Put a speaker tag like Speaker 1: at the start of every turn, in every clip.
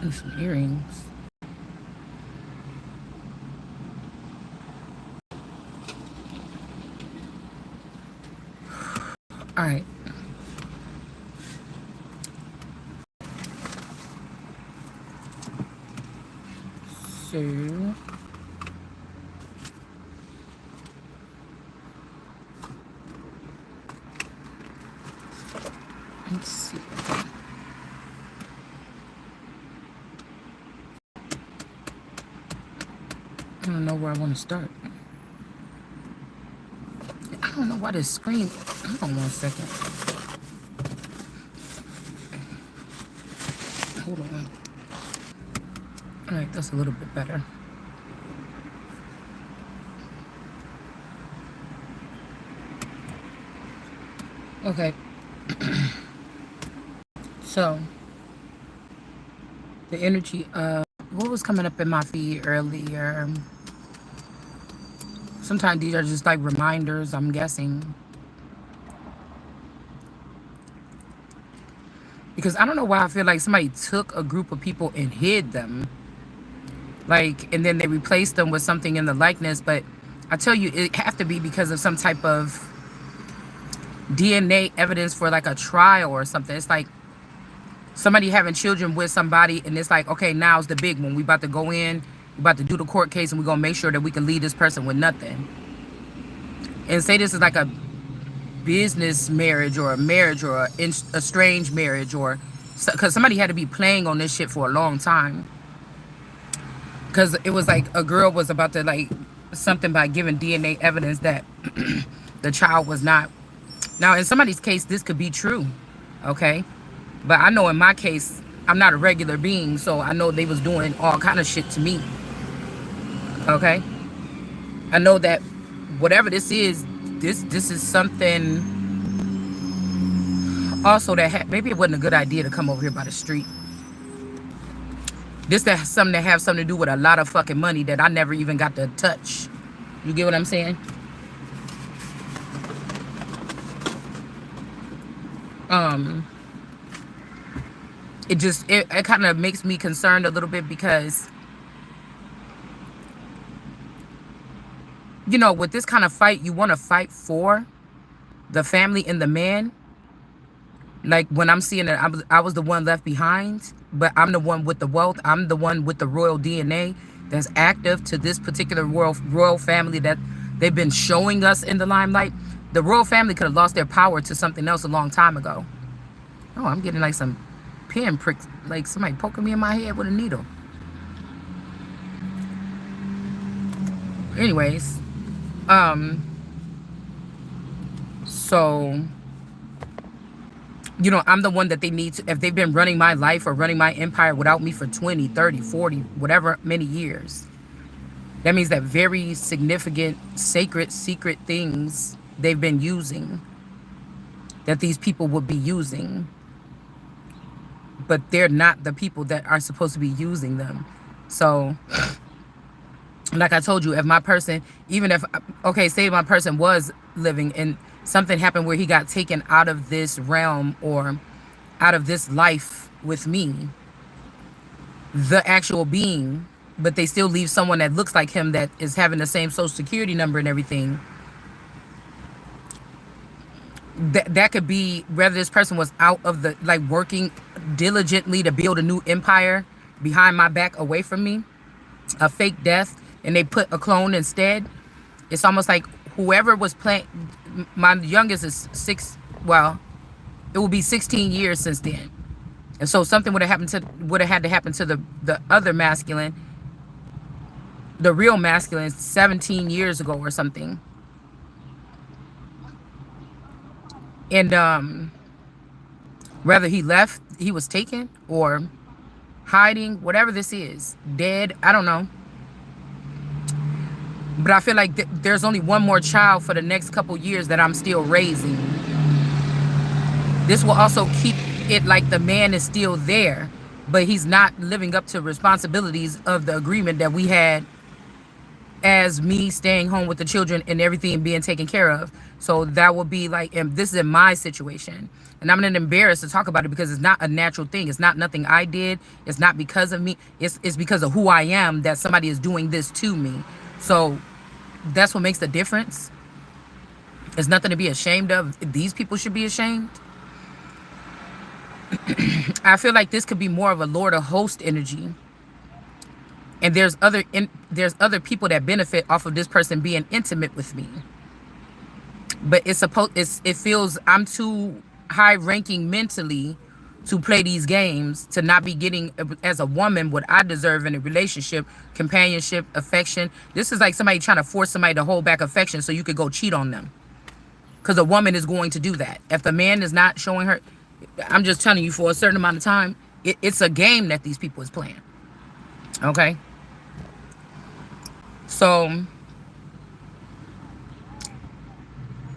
Speaker 1: And some earrings. All right. So let's see. I don't know where I want to start. I don't know why this screen. Hold on 1 second. Hold on. All right, that's a little bit better. Okay. So the energy of what was coming up in my feed earlier. Sometimes these are just like reminders, I'm guessing. Because I don't know why I feel like somebody took a group of people and hid them. Like, and then they replaced them with something in the likeness. But I tell you, it have to be because of some type of DNA evidence for like a trial or something. It's like somebody having children with somebody, and it's like, okay, now's the big one. We about to go in, we about to do the court case, and we're gonna make sure that we can leave this person with nothing. And say this is like a business marriage or a strange marriage, or because somebody had to be playing on this shit for a long time. Because it was like a girl was about to like something by giving DNA evidence that the child was not. Now, in somebody's case, this could be true, okay? But I know in my case, I'm not a regular being, so I know they was doing all kind of shit to me, okay? I know that whatever this is something also that maybe it wasn't a good idea to come over here by the street. This that something that have something to do with a lot of fucking money that I never even got to touch. You get what I'm saying? It kind of makes me concerned a little bit because, you know, with this kind of fight, you want to fight for the family and the man. Like when I'm seeing it, I was the one left behind, but I'm the one with the wealth. I'm the one with the royal DNA that's active to this particular royal family that they've been showing us in the limelight. The royal family could have lost their power to something else a long time ago. Oh, I'm getting like some pin pricks, like somebody poking me in my head with a needle. Anyways, so, you know, I'm the one that they need to, if they've been running my life or running my empire without me for 20, 30, 40, whatever many years, that means that very significant, sacred, secret things they've been using, that these people would be using, but they're not the people that are supposed to be using them. So, like I told you, if my person, even if, okay, say my person was living and something happened where he got taken out of this realm or out of this life with me, the actual being, but they still leave someone that looks like him that is having the same social security number and everything. That could be whether this person was out of the, like, working diligently to build a new empire behind my back away from me, a fake death, and they put a clone instead. It's almost like whoever was playing, my youngest is it will be 16 years since then. And so something would have had to happen to the other masculine, the real masculine, 17 years ago or something. And whether he left, he was taken, or hiding, whatever this is, dead, I don't know. But I feel like there's only one more child for the next couple years that I'm still raising. This will also keep it like the man is still there, but he's not living up to responsibilities of the agreement that we had as me staying home with the children and everything being taken care of. So that would be like, and this is in my situation. And I'm not embarrassed to talk about it because it's not a natural thing. It's not nothing I did. It's not because of me. It's because of who I am that somebody is doing this to me. So that's what makes the difference. It's nothing to be ashamed of. These people should be ashamed. I feel like this could be more of a Lord of Host energy. And there's other people that benefit off of this person being intimate with me. But it feels I'm too high ranking mentally to play these games, to not be getting as a woman what I deserve in a relationship, companionship, affection. This is like somebody trying to force somebody to hold back affection so you could go cheat on them. Because a woman is going to do that. If the man is not showing her, I'm just telling you, for a certain amount of time, it's a game that these people is playing. Okay? So,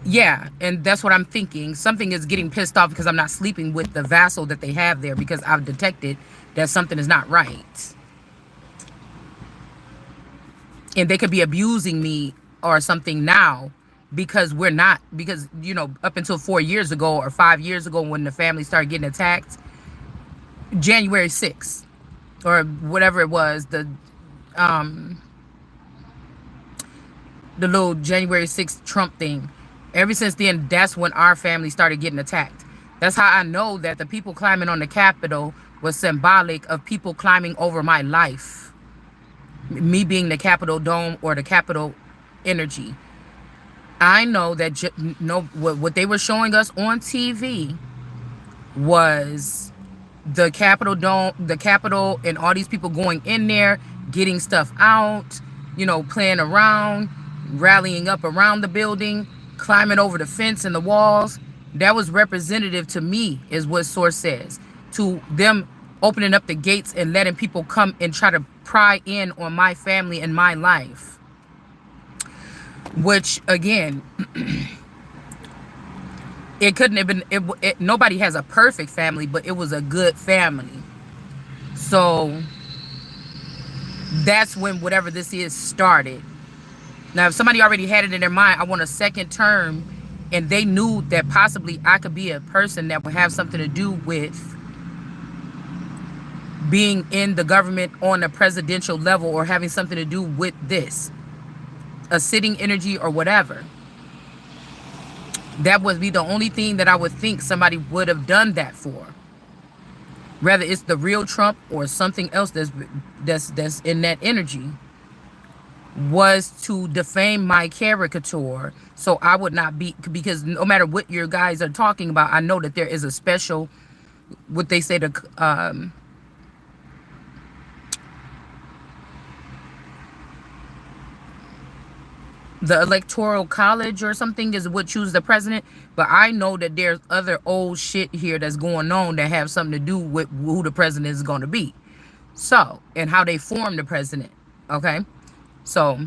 Speaker 1: yeah, and that's what I'm thinking. Something is getting pissed off because I'm not sleeping with the vassal that they have there, because I've detected that something is not right. And they could be abusing me or something now because we're not, because, you know, up until 4 years ago or 5 years ago when the family started getting attacked, January 6th or whatever it was, the little January 6th Trump thing. Ever since then, that's when our family started getting attacked. That's how I know that the people climbing on the Capitol was symbolic of people climbing over my life. Me being the Capitol dome or the Capitol energy. I know that what they were showing us on TV was the Capitol dome, the Capitol, and all these people going in there, getting stuff out, you know, playing around, rallying up around the building, climbing over the fence and the walls. That was representative to me, is what source says, to them opening up the gates and letting people come and try to pry in on my family and my life. Which, again, it couldn't have been, nobody has a perfect family, but it was a good family. So that's when whatever this is started. Now, if somebody already had it in their mind, I want a second term, and they knew that possibly I could be a person that would have something to do with being in the government on a presidential level, or having something to do with this, a sitting energy or whatever, that would be the only thing that I would think somebody would have done that for. Whether it's the real Trump or something else that's in that energy, was to defame my caricature, so I would not be, because no matter what your guys are talking about, I know that there is a special, what they say, the electoral college or something is what chooses the president. But I know that there's other old shit here that's going on that have something to do with who the president is going to be. So, and how they form the president. Okay. So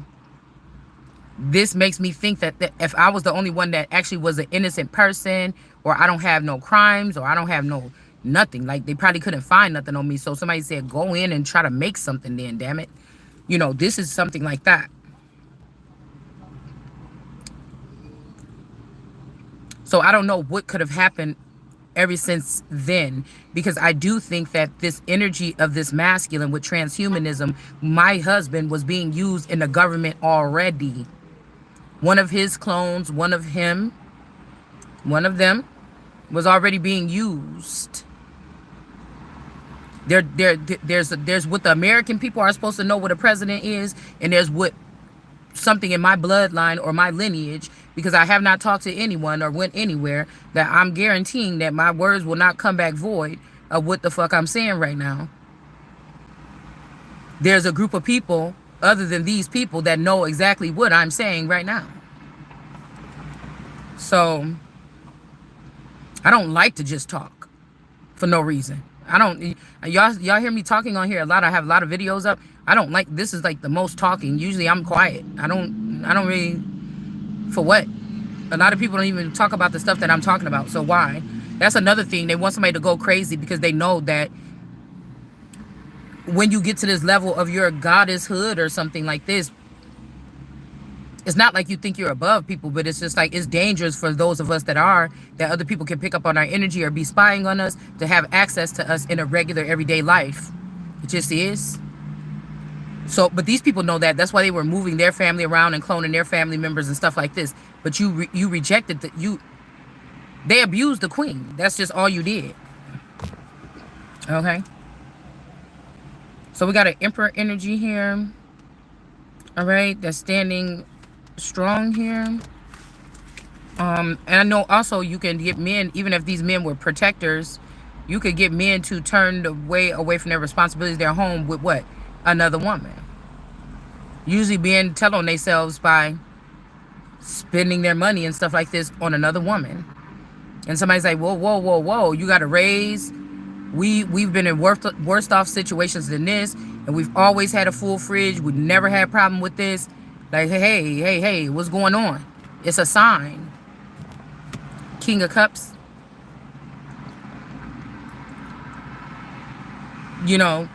Speaker 1: this makes me think that if I was the only one that actually was an innocent person, or I don't have no crimes, or I don't have no nothing, like they probably couldn't find nothing on me. So somebody said, go in and try to make something then, damn it. You know, this is something like that. So I don't know what could have happened ever since then, because I do think that this energy of this masculine with transhumanism, my husband was being used in the government already. One of his clones, one of them was already being used. There's what the American people are supposed to know what a president is, and there's what something in my bloodline or my lineage, because I have not talked to anyone or went anywhere, that I'm guaranteeing that my words will not come back void of what the fuck I'm saying right now. There's a group of people other than these people that know exactly what I'm saying right now. So I don't like to just talk for no reason. I don't, y'all hear me talking on here a lot. I have a lot of videos up. I don't like, this is like the most talking. Usually I'm quiet. I don't really, for what? A lot of people don't even talk about the stuff that I'm talking about. So why? That's another thing. They want somebody to go crazy because they know that when you get to this level of your goddesshood or something like this, It's not like you think you're above people, but it's just like it's dangerous for those of us that are, that other people can pick up on our energy or be spying on us to have access to us in a regular everyday life. It just is. So, but these people know that. That's why they were moving their family around and cloning their family members and stuff like this. But you rejected they abused the queen. That's just all you did. Okay. So we got an emperor energy here. All right, that's standing strong here. And I know also you can get men, even if these men were protectors, you could get men to turn away from their responsibilities, their home, with what? Another woman. Usually being tell on themselves by spending their money and stuff like this on another woman. And somebody's like, whoa, whoa, whoa, whoa, you got to raise. We've been in worse off situations than this, and we've always had a full fridge. We've never had a problem with this. Like, hey, what's going on? It's a sign. King of Cups. You know,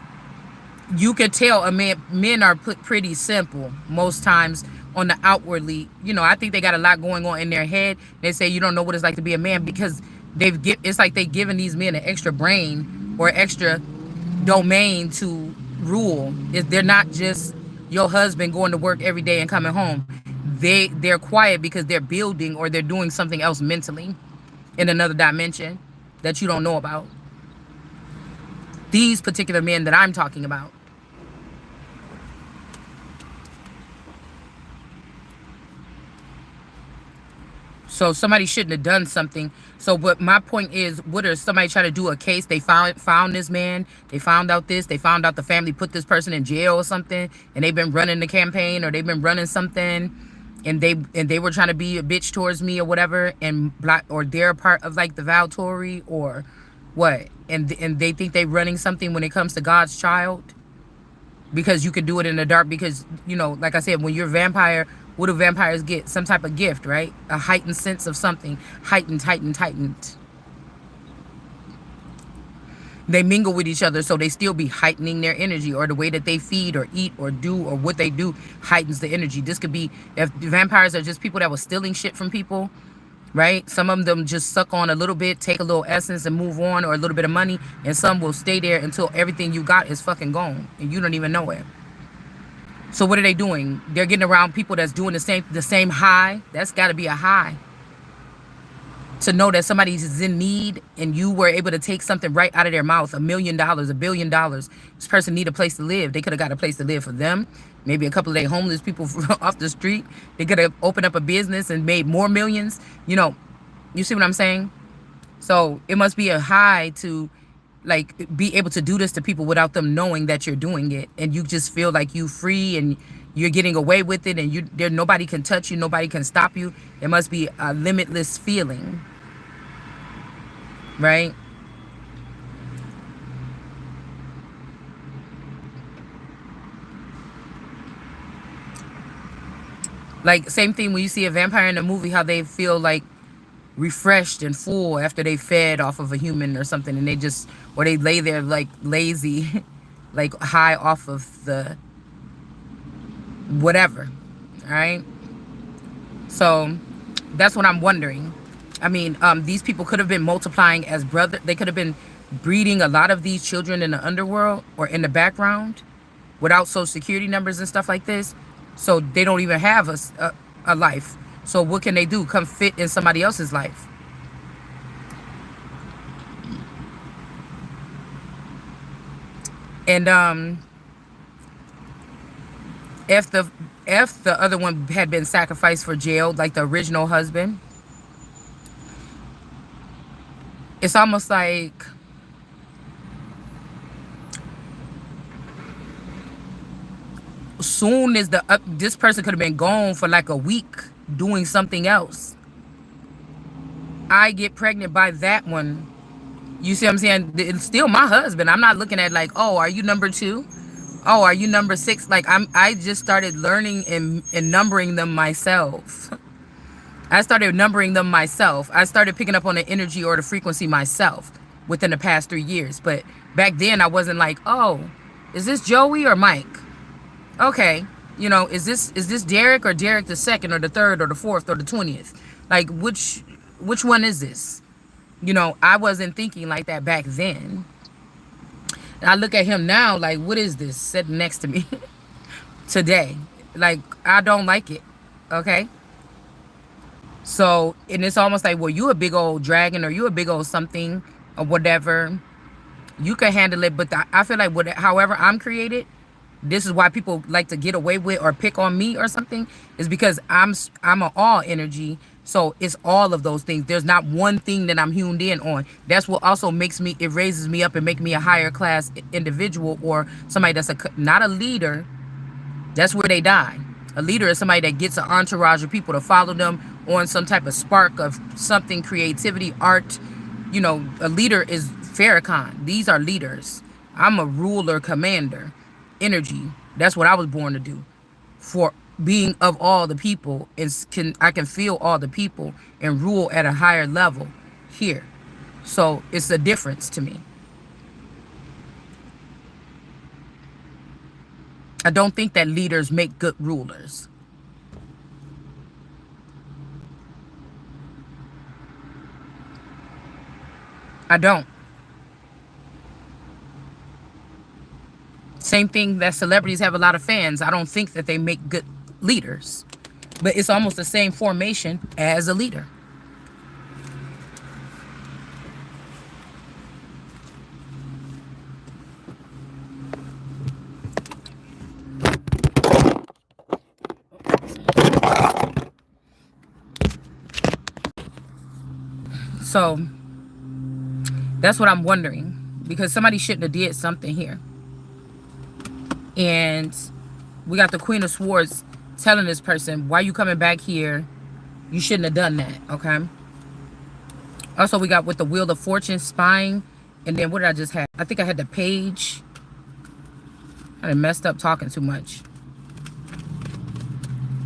Speaker 1: you could tell men are pretty simple most times on the outwardly. You know, I think they got a lot going on in their head. They say you don't know what it's like to be a man because it's like they've given these men an extra brain or extra domain to rule. They're not just your husband going to work every day and coming home. They're quiet because they're building or they're doing something else mentally in another dimension that you don't know about. These particular men that I'm talking about. So somebody shouldn't have done something. So what my point is, what if somebody try to do a case, they found this man, they found out this, they found out the family put this person in jail or something, and they've been running the campaign or they've been running something, and they were trying to be a bitch towards me or whatever, and or they're part of like the Valtori or what, and they think they're running something when it comes to God's child, because you could do it in the dark, because, you know, like I said, when you're a vampire, what do vampires get? Some type of gift, right? A heightened sense of something. Heightened. They mingle with each other, so they still be heightening their energy, or the way that they feed or eat or do or what they do heightens the energy. This could be, if vampires are just people that were stealing shit from people, right? Some of them just suck on a little bit, take a little essence and move on, or a little bit of money, and some will stay there until everything you got is fucking gone and you don't even know it. So what are they doing? They're getting around people that's doing the same high. That's got to be a high. To know that somebody's in need and you were able to take something right out of their mouth. $1 million, $1 billion. This person need a place to live. They could have got a place to live for them. Maybe a couple of their homeless people off the street. They could have opened up a business and made more millions. You know, you see what I'm saying? So it must be a high to like be able to do this to people without them knowing that you're doing it, and you just feel like you free and you're getting away with it, and nobody can touch you, nobody can stop you. It must be a limitless feeling, right? Like same thing when you see a vampire in a movie, how they feel like refreshed and full after they fed off of a human or something, and or they lay there like lazy, like high off of the whatever. All right, so that's what I'm wondering. I mean, these people could have been multiplying as brother. They could have been breeding a lot of these children in the underworld or in the background without social security numbers and stuff like this, so they don't even have a life. So what can they do? Come fit in somebody else's life. And if the other one had been sacrificed for jail, like the original husband, it's almost like soon as this person could have been gone for like a week doing something else, I get pregnant by that one. You see what I'm saying? It's still my husband. I'm not looking at like, oh, are you number 2? Oh, are you number 6? Like I just started learning and numbering them myself. I started numbering them myself. I started picking up on the energy or the frequency myself within the past 3 years. But back then I wasn't like, oh, is this Joey or Mike? Okay. You know, is this Derek or Derek the second or the third or the fourth or the 20th? Like which one is this? You know, I wasn't thinking like that back then. And I look at him now like, what is this sitting next to me today? Like, I don't like it. Okay. So, and it's almost like, well, you a big old dragon or you a big old something or whatever. You can handle it, but I feel like however I'm created, this is why people like to get away with or pick on me or something, is because I'm an all energy. So it's all of those things. There's not one thing that I'm honed in on. That's what also makes me, it raises me up and make me a higher class individual, or somebody that's not a leader. That's where they die. A leader is somebody that gets an entourage of people to follow them on some type of spark of something, creativity, art. You know, a leader is Farrakhan. These are leaders. I'm a ruler, commander, energy. That's what I was born to do. For being of all the people, and I can feel all the people and rule at a higher level here. So it's a difference to me. I don't think that leaders make good rulers. I don't. Same thing that celebrities have a lot of fans. I don't think that they make good leaders. But it's almost the same formation as a leader. So that's what I'm wondering, because somebody shouldn't have did something here. And we got the Queen of Swords telling this person, why you coming back here? You shouldn't have done that, okay? Also, we got with the Wheel of Fortune spying. And then what did I just have? I think I had the Page. I done messed up talking too much.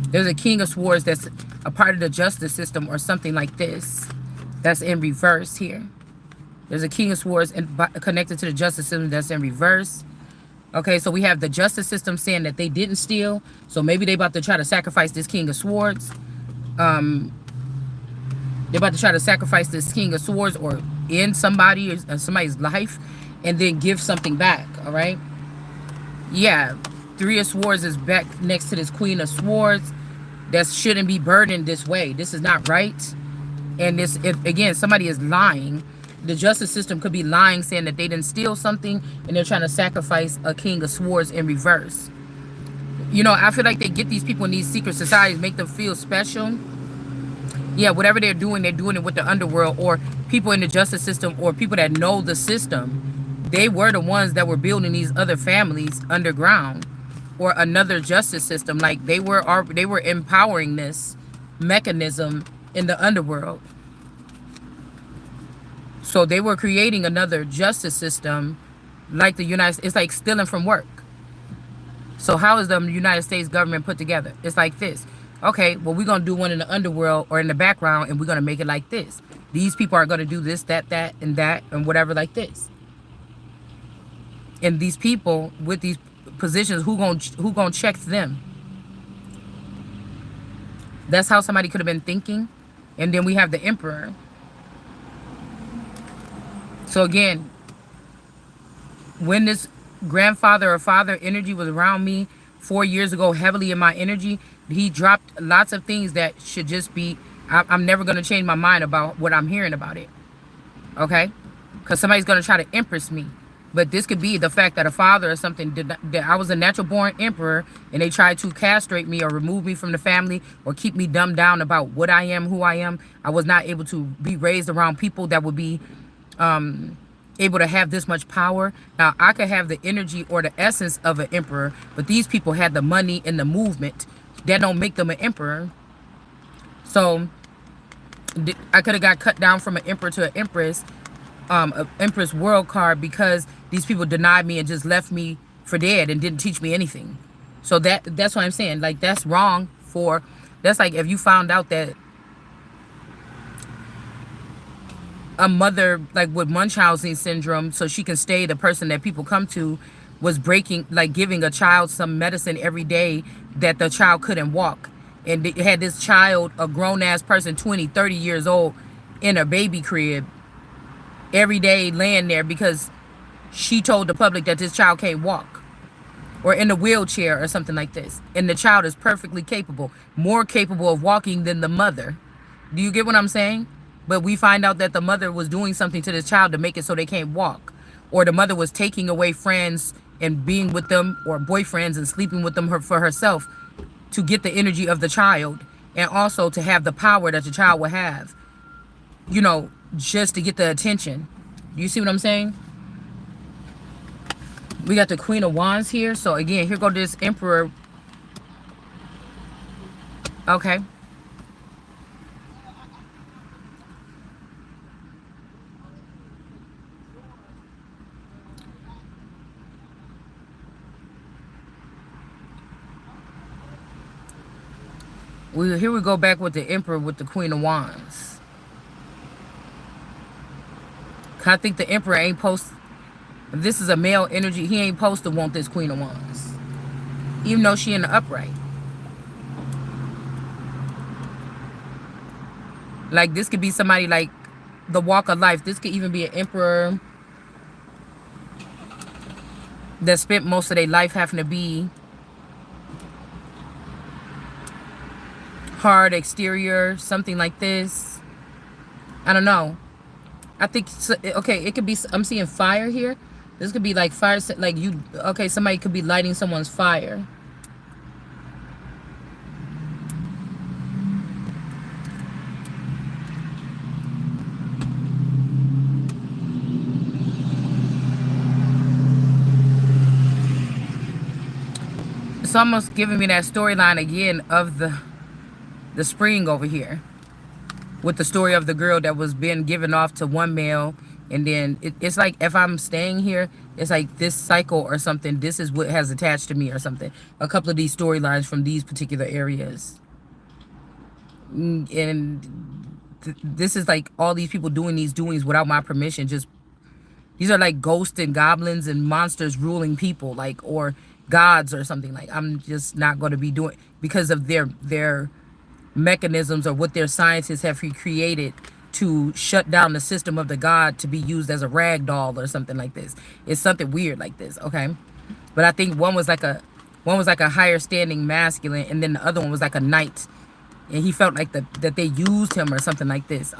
Speaker 1: There's a King of Swords that's a part of the justice system or something like this. That's in reverse here. There's a King of Swords connected to the justice system that's in reverse. Okay, so we have the justice system saying that they didn't steal. So maybe they about to try to sacrifice this King of Swords. They're about to try to sacrifice this King of Swords or end somebody's life and then give something back, all right? Yeah, Three of Swords is back next to this Queen of Swords. That shouldn't be burdened this way. This is not right. And this, again, somebody is lying. The justice system could be lying, saying that they didn't steal something and they're trying to sacrifice a King of Swords in reverse. You know, I feel like they get these people in these secret societies, make them feel special. Yeah, whatever they're doing it with the underworld or people in the justice system or people that know the system. They were the ones that were building these other families underground or another justice system. Like they were empowering this mechanism in the underworld. So they were creating another justice system like the United States. It's like stealing from work. So how is the United States government put together? It's like this. Okay, well, we're going to do one in the underworld or in the background, and we're going to make it like this. These people are going to do this, that, and whatever like this. And these people with these positions, who gonna check them? That's how somebody could have been thinking. And then we have the Emperor. So again, when this grandfather or father energy was around me 4 years ago, heavily in my energy, he dropped lots of things that should just be, I'm never going to change my mind about what I'm hearing about it. Okay? Because somebody's going to try to empress me. But this could be the fact that a father or something, that I was a natural born emperor and they tried to castrate me or remove me from the family or keep me dumbed down about what I am, who I am. I was not able to be raised around people that would be able to have this much power. Now, I could have the energy or the essence of an emperor, but these people had the money and the movement. That don't make them an emperor. So I could have got cut down from an emperor to an empress, an empress world card, because these people denied me and just left me for dead and didn't teach me anything. So that's what I'm saying. Like, that's wrong. That's like if you found out that a mother, like with Munchausen syndrome, so she can stay the person that people come to, was breaking, like giving a child some medicine every day that the child couldn't walk. And they had this child, a grown-ass person, 20, 30 years old, in a baby crib every day laying there because she told the public that this child can't walk, or in a wheelchair or something like this. And the child is perfectly capable, more capable of walking than the mother. Do you get what I'm saying? But we find out that the mother was doing something to this child to make it so they can't walk. Or the mother was taking away friends and being with them, or boyfriends and sleeping with them for herself, to get the energy of the child, and also to have the power that the child will have, you know, just to get the attention. You see what I'm saying? We got the Queen of Wands here. So again, here go this Emperor. Okay. Here we go back with the Emperor with the Queen of Wands. I think the Emperor ain't post. If this is a male energy, he ain't supposed to want this Queen of Wands, even though she in the upright. Like, this could be somebody like the walk of life. This could even be an emperor that spent most of their life having to be hard exterior, something like this. I don't know. I think, okay, it could be, I'm seeing fire here. This could be like fire, like you, okay, somebody could be lighting someone's fire. It's almost giving me that storyline again of the spring over here, with the story of the girl that was being given off to one male, and then it's like, if I'm staying here, it's like this cycle or something. This is what has attached to me or something. A couple of these storylines from these particular areas, and this is like all these people doing these doings without my permission. Just, these are like ghosts and goblins and monsters ruling people, like, or gods or something. Like, I'm just not going to be doing, because of their mechanisms, or what their scientists have created to shut down the system of the god to be used as a rag doll or something like this. It's something weird like this, okay? But I think one was like a higher standing masculine, and then the other one was like a knight, and he felt like that they used him or something like this,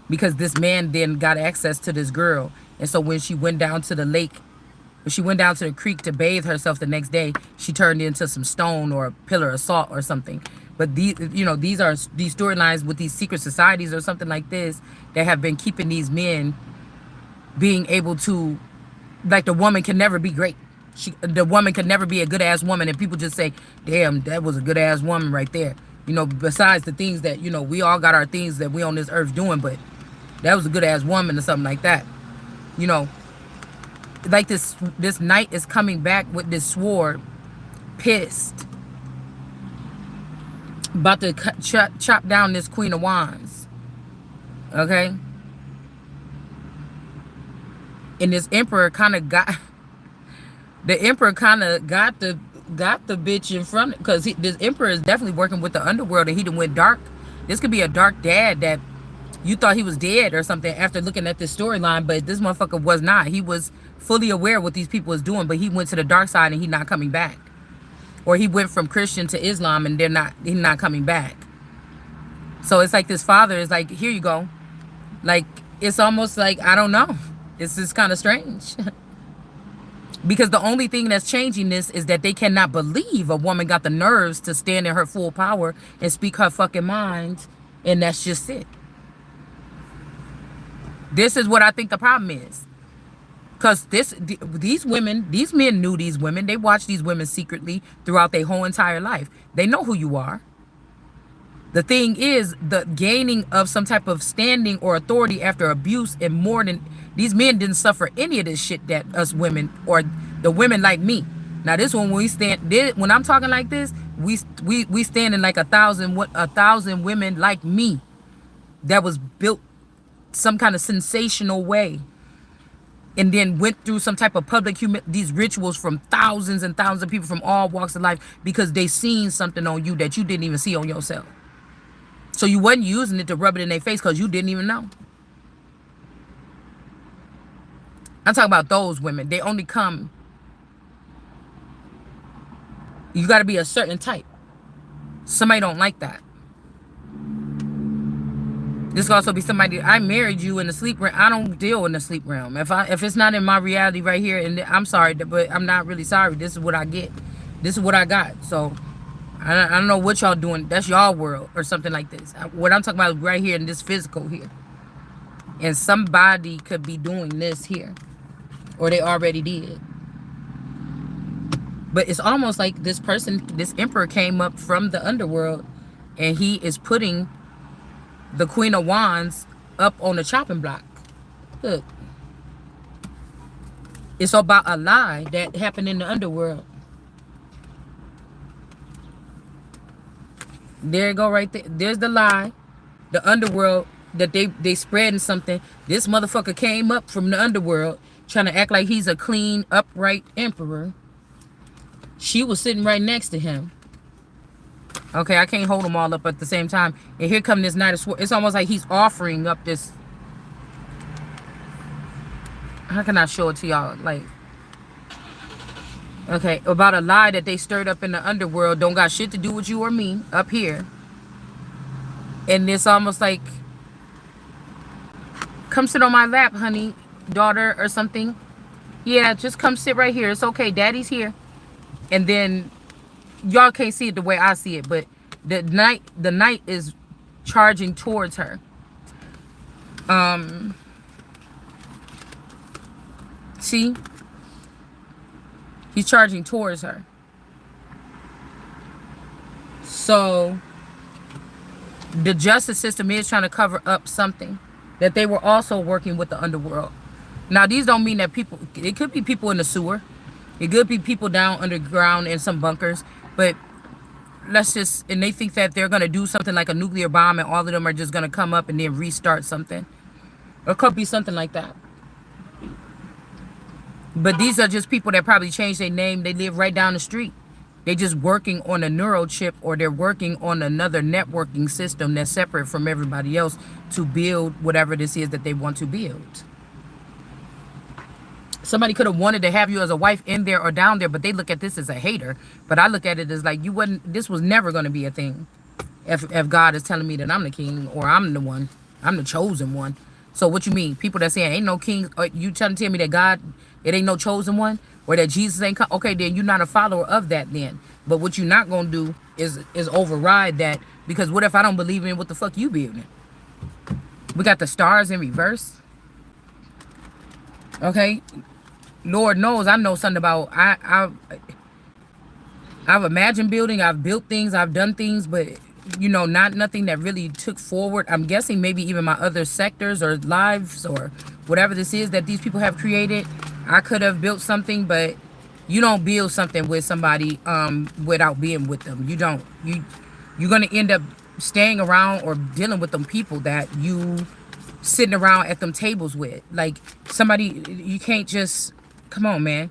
Speaker 1: because this man then got access to this girl. And so when she went down to the lake, when she went down to the creek to bathe herself the next day, she turned into some stone or a pillar of salt or something. But these, you know, these are these storylines with these secret societies or something like this that have been keeping these men being able to, like, the woman can never be great. The woman can never be a good ass woman, and people just say, damn, that was a good ass woman right there. You know, besides the things that, you know, we all got our things that we on this earth doing, but that was a good ass woman or something like that. You know, like this knight is coming back with this sword, pissed, about to chop down this Queen of Wands. Okay? And this Emperor kind of got... The Emperor kind of got the bitch in front, because this Emperor is definitely working with the underworld, and he done went dark. This could be a dark dad that you thought he was dead or something after looking at this storyline, but this motherfucker was not. He was fully aware of what these people was doing, but he went to the dark side and he's not coming back. Or he went from Christian to Islam and he's not coming back. So it's like this father is like, here you go. Like, it's almost like, I don't know. It's just kind of strange. Because the only thing that's changing this is that they cannot believe a woman got the nerves to stand in her full power and speak her fucking mind. And that's just it. This is what I think the problem is. Because these men knew these women. They watched these women secretly throughout their whole entire life. They know who you are. The thing is, the gaining of some type of standing or authority after abuse, and more than, these men didn't suffer any of this shit that us women, or the women like me. Now this one, when I'm talking like this, we standing like a thousand women like me that was built some kind of sensational way. and then went through some type of public these rituals from thousands and thousands of people from all walks of life because they seen something on you that you didn't even see on yourself. So you wasn't using it to rub it in their face because you didn't even know. I'm talking about those women. They only come. You got to be a certain type. Somebody don't like that. This could also be somebody, I married you in the sleep realm. I don't deal in the sleep realm. If it's not in my reality right here, and I'm sorry, but I'm not really sorry. This is what I get. This is what I got. So I don't know what y'all doing. That's y'all world or something like this. What I'm talking about right here in this physical here. And somebody could be doing this here. Or they already did. But it's almost like this person, this emperor came up from the underworld. And he is putting the Queen of Wands up on the chopping block. Look. It's about a lie that happened in the underworld. There you go right there. There's the lie. The underworld that they spreading something. This motherfucker came up from the underworld trying to act like he's a clean, upright emperor. She was sitting right next to him. Okay, I can't hold them all up at the same time. And here come this Knight of Swords. It's almost like he's offering up this. How can I show it to y'all? Like, okay, about a lie that they stirred up in the underworld. Don't got shit to do with you or me up here. And it's almost like, come sit on my lap, honey, daughter, or something. Yeah, just come sit right here. It's okay. Daddy's here. And then y'all can't see it the way I see it, but the knight is charging towards her. See? He's charging towards her. So the justice system is trying to cover up something that they were also working with the underworld. Now, these don't mean that people, it could be people in the sewer. It could be people down underground in some bunkers, but let's just, and they think that they're going to do something like a nuclear bomb and all of them are just going to come up and then restart something. Or it could be something like that. But these are just people that probably changed their name. They live right down the street. They're just working on a neural chip, or they're working on another networking system that's separate from everybody else to build whatever this is that they want to build. Somebody could have wanted to have you as a wife in there or down there, but they look at this as a hater. But I look at it as like, you wasn't, this was never going to be a thing. If God is telling me that I'm the king, or I'm the one, I'm the chosen one. So what you mean? People that saying ain't no king, or you trying to tell me that God, it ain't no chosen one, or that Jesus ain't come? Okay, then you're not a follower of that then. But what you're not going to do is override that, because what if I don't believe in what the fuck you believe in? We got the stars in reverse. Okay, Lord knows I know something about, I've imagined building, I've built things, I've done things, but you know, nothing that really took forward. I'm guessing maybe even my other sectors or lives or whatever this is that these people have created, I could have built something, but you don't build something with somebody without being with them. You don't. You're gonna end up staying around or dealing with them people that you sitting around at them tables with. Like somebody, you can't just, come on, man.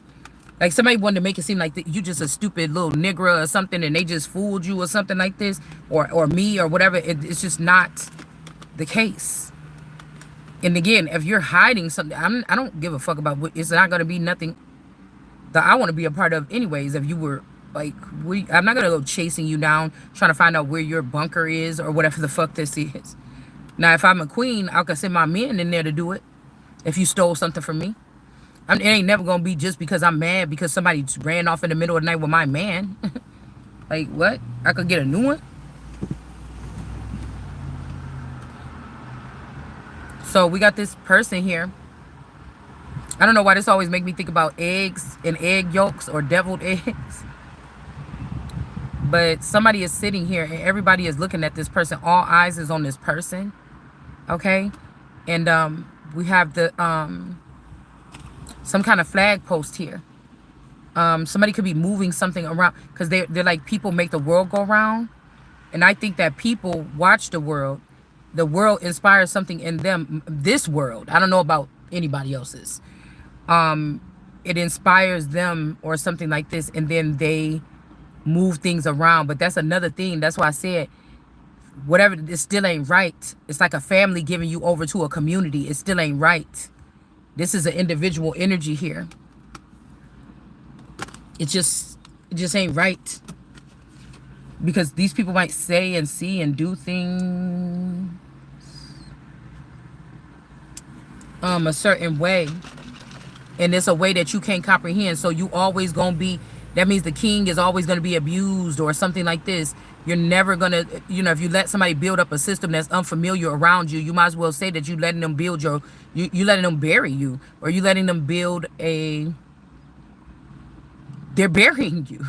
Speaker 1: Like somebody wanted to make it seem like you just a stupid little nigger or something, and they just fooled you or something like this, or me or whatever. It's just not the case. And again, if you're hiding something, I don't give a fuck about what, it's not gonna be nothing that I want to be a part of anyways. If you were like, I'm not gonna go chasing you down trying to find out where your bunker is or whatever the fuck this is. Now, if I'm a queen, I could send my men in there to do it. If you stole something from me, it ain't never gonna be just because I'm mad because somebody ran off in the middle of the night with my man. Like what? I could get a new one. So we got this person here. I don't know why this always make me think about eggs and egg yolks or deviled eggs. But somebody is sitting here and everybody is looking at this person. All eyes is on this person. Okay? And we have the some kind of flag post here. Somebody could be moving something around because they're like, people make the world go round. And I think that people watch the world. The world inspires something in them. This world, I don't know about anybody else's. It inspires them or something like this, and then they move things around. But that's another thing. That's why I said, whatever, it still ain't right. It's like a family giving you over to a community. It still ain't right. This is an individual energy here. It just ain't right. Because these people might say and see and do things a certain way. And it's a way that you can't comprehend. So you always going to be, that means the king is always going to be abused or something like this. You're never going to, if you let somebody build up a system that's unfamiliar around you, you might as well say that you letting them build you letting them bury you. Or you letting them build they're burying you.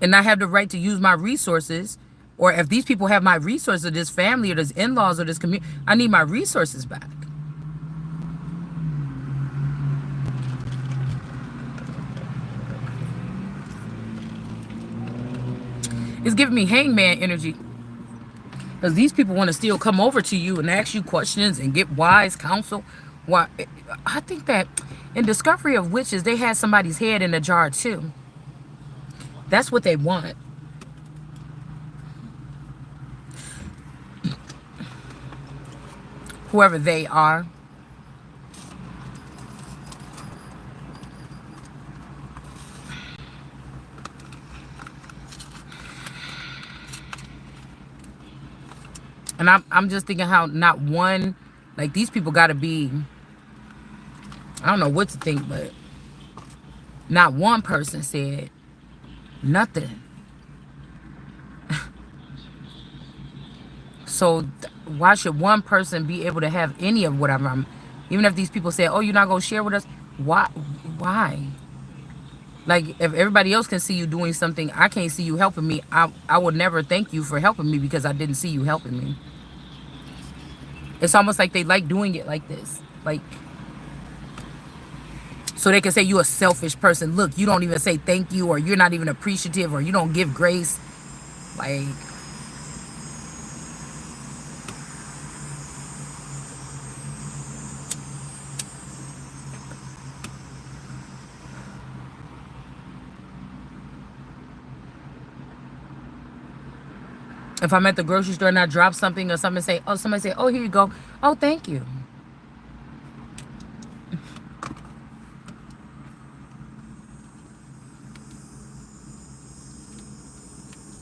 Speaker 1: And I have the right to use my resources. Or if these people have my resources, or this family, or this in-laws, or this community, I need my resources back. It's giving me hangman energy. Because these people want to still come over to you and ask you questions and get wise counsel. Why? I think that in Discovery of Witches, they had somebody's head in a jar too. That's what they want. Whoever they are. And I'm just thinking how not one, like these people got to be, I don't know what to think, but not one person said nothing. So why should one person be able to have any of whatever even if these people say, oh, you're not going to share with us? Why? Like, if everybody else can see you doing something, I can't see you helping me. I would never thank you for helping me because I didn't see you helping me. It's almost like they like doing it like this. Like, so they can say you're a selfish person. Look, you don't even say thank you, or you're not even appreciative, or you don't give grace. Like, if I'm at the grocery store and I drop something or somebody say, oh, here you go. Oh, thank you.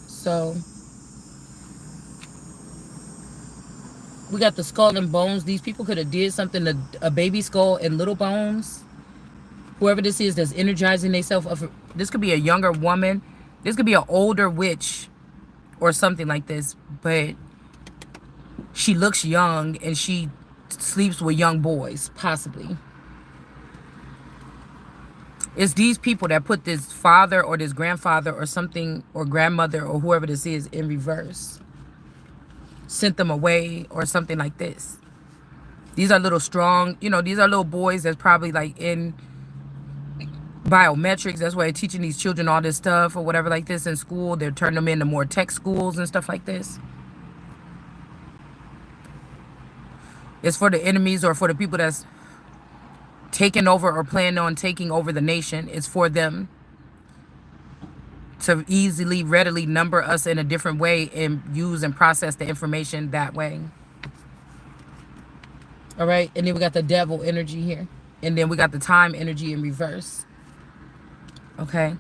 Speaker 1: So we got the skull and bones. These people could have did something to a baby skull and little bones. Whoever this is that's energizing themselves. This could be a younger woman. This could be an older witch or something like this. But she looks young and she sleeps with young boys, possibly. It's these people that put this father or this grandfather or something, or grandmother or whoever this is, in reverse. Sent them away or something like this. These are little strong, these are little boys that's probably like in biometrics. That's why they're teaching these children all this stuff or whatever like this in school. They're turning them into more tech schools and stuff like this. It's for the enemies or for the people that's taking over or planning on taking over the nation. It's for them to easily, readily number us in a different way and use and process the information that way. All right. And then we got the devil energy here. And then we got the time energy in reverse. Okay.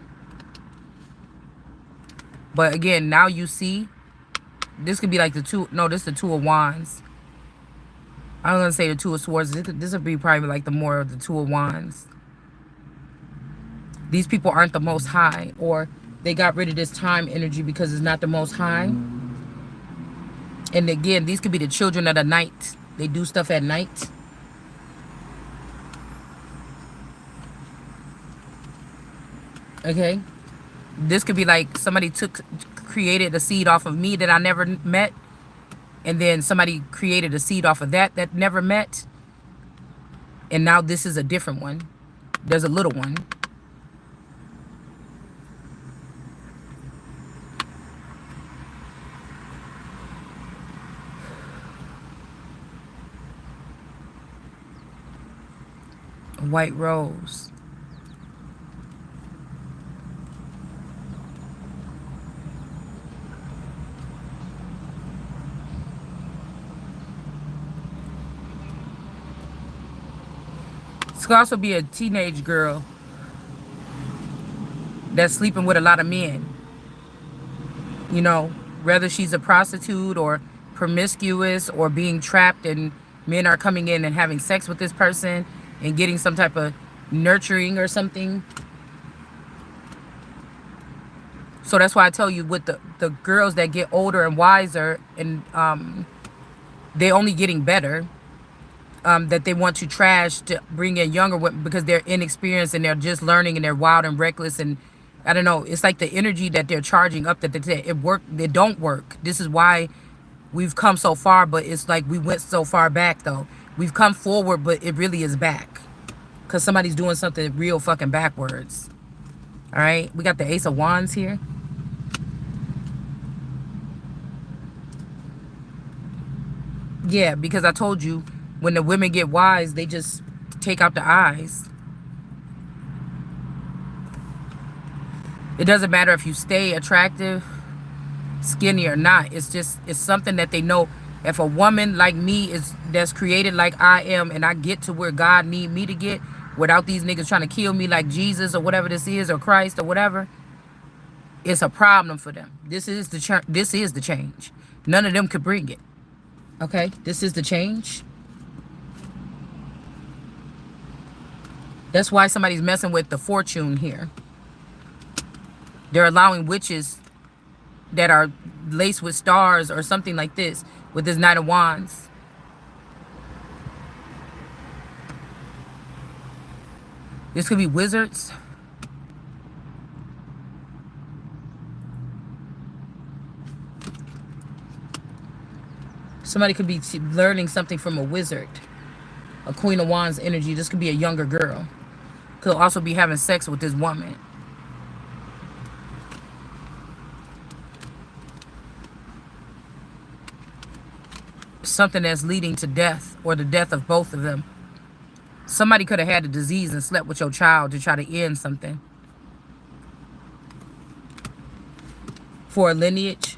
Speaker 1: But again, now you see, this could be like this is the Two of Wands. I was going to say the Two of Swords. This would be probably like the more of the Two of Wands. These people aren't the most high, or they got rid of this time energy because it's not the most high. And again, these could be the children of the night. They do stuff at night. Okay. This could be like somebody created a seed off of me that I never met. And then somebody created a seed off of that never met. And now this is a different one. There's a little one. A white rose. This could also be a teenage girl that's sleeping with a lot of men. You know, whether she's a prostitute or promiscuous or being trapped and men are coming in and having sex with this person and getting some type of nurturing or something. So that's why I tell you, with the girls that get older and wiser and they only getting better, that they want to trash to bring in younger women because they're inexperienced and they're just learning and they're wild and reckless. And I don't know, it's like the energy that they're charging up that it don't work. This is why we've come so far, but it's like we went so far back though. We've come forward, but it really is back because somebody's doing something real fucking backwards. All right, we got the Ace of Wands here. Yeah, because I told you, when the women get wise, they just take out the eyes. It doesn't matter if you stay attractive, skinny or not. It's something that they know. If a woman like me that's created like I am, and I get to where God need me to get without these niggas trying to kill me like Jesus or whatever this is, or Christ or whatever, it's a problem for them. This is the change. None of them could bring it. Okay, this is the change. That's why somebody's messing with the fortune here. They're allowing witches that are laced with stars or something like this with this Knight of Wands. This could be wizards. Somebody could be learning something from a wizard. A Queen of Wands energy. This could be a younger girl. Could also be having sex with this woman. Something that's leading to death or the death of both of them. Somebody could have had a disease and slept with your child to try to end something. For a lineage.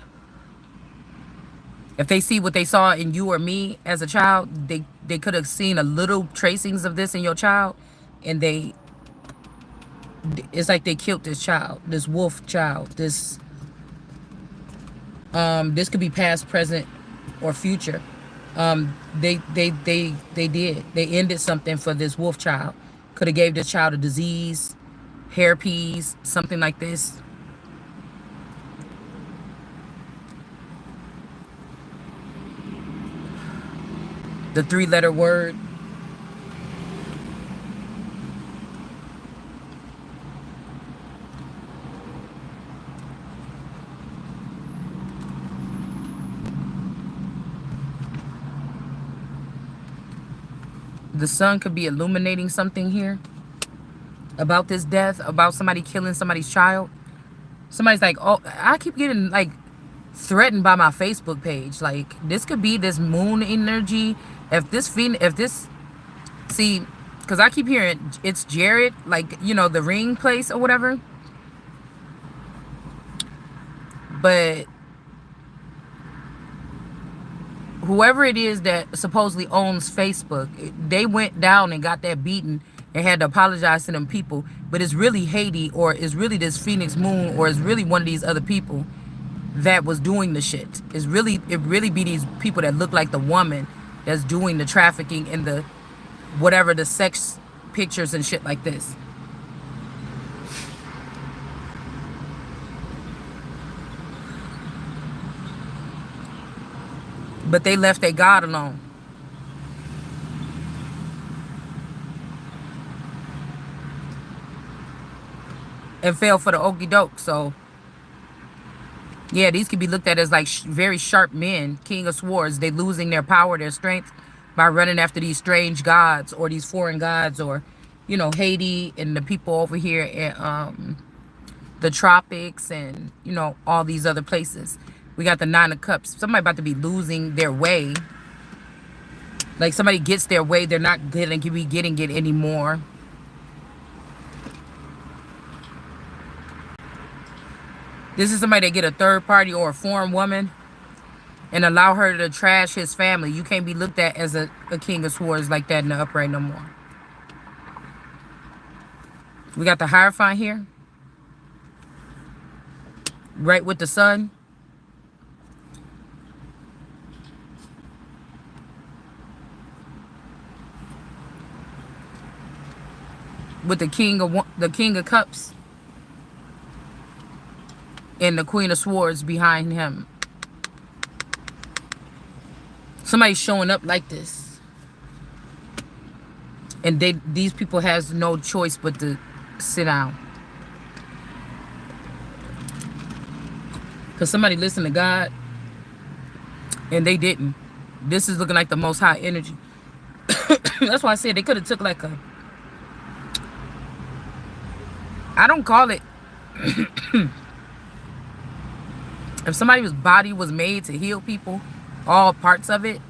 Speaker 1: If they see what they saw in you or me as a child, they could have seen a little tracings of this in your child, and it's like they killed this child, this wolf child. This could be past, present, or future. They did. They ended something for this wolf child. Could have gave this child a disease, herpes, something like this. The 3-letter word. The sun could be illuminating something here about this death, about somebody killing somebody's child. Somebody's like, oh, I keep getting like threatened by my Facebook page. Like, this could be this moon energy. If this, see, because I keep hearing it's Jared, like, you know, the ring place or whatever. But whoever it is that supposedly owns Facebook, they went down and got that beaten and had to apologize to them people. But it's really Haiti, or it's really this Phoenix Moon, or it's really one of these other people that was doing the shit. It really be these people that look like the woman that's doing the trafficking and the whatever, the sex pictures and shit like this. But they left their God alone. And fell for the okie doke. So yeah, these could be looked at as like very sharp men, King of Swords. They losing their power, their strength by running after these strange gods or these foreign gods, or, you know, Haiti and the people over here in the tropics and, you know, all these other places. We got the 9 of Cups. Somebody about to be losing their way. Like somebody gets their way, they're not going to be getting it anymore. This is somebody that get a third party or a foreign woman and allow her to trash his family. You can't be looked at as a king of swords like that in the upright no more. We got the Hierophant here. Right with the sun. With the king of cups. And the Queen of Swords behind him. Somebody's showing up like this. And these people has no choice but to sit down. Because somebody listened to God. And they didn't. This is looking like the most high energy. That's why I said they could have took like a... I don't call it... If somebody's body was made to heal people, all parts of it,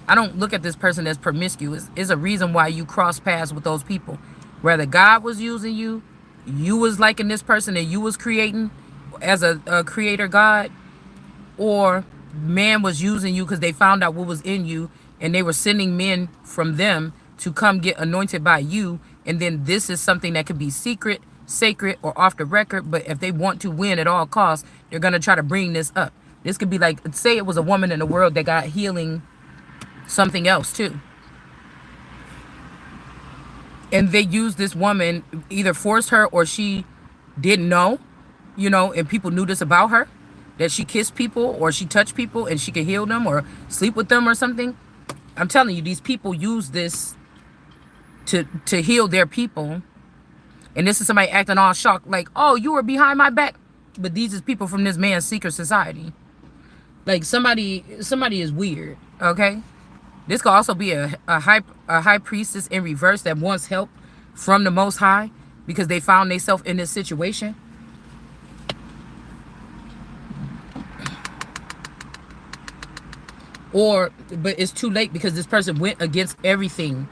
Speaker 1: I don't look at this person as promiscuous. It's a reason why you cross paths with those people. Whether God was using you, you was liking this person and you was creating as a creator God, or man was using you because they found out what was in you and they were sending men from them to come get anointed by you. And then this is something that could be secret, sacred, or off the record, but if they want to win at all costs, they're going to try to bring this up. This could be like, say it was a woman in the world that got healing something else too, and they used this woman, either forced her or she didn't know, you know, and people knew this about her, that she kissed people or she touched people and she could heal them or sleep with them or something. I'm telling you, these people use this to heal their people. And this is somebody acting all shocked, like, oh, you were behind my back. But these is people from this man's secret society. Like somebody is weird, okay? This could also be a high priestess in reverse that wants help from the Most High because they found themselves in this situation. But it's too late because this person went against everything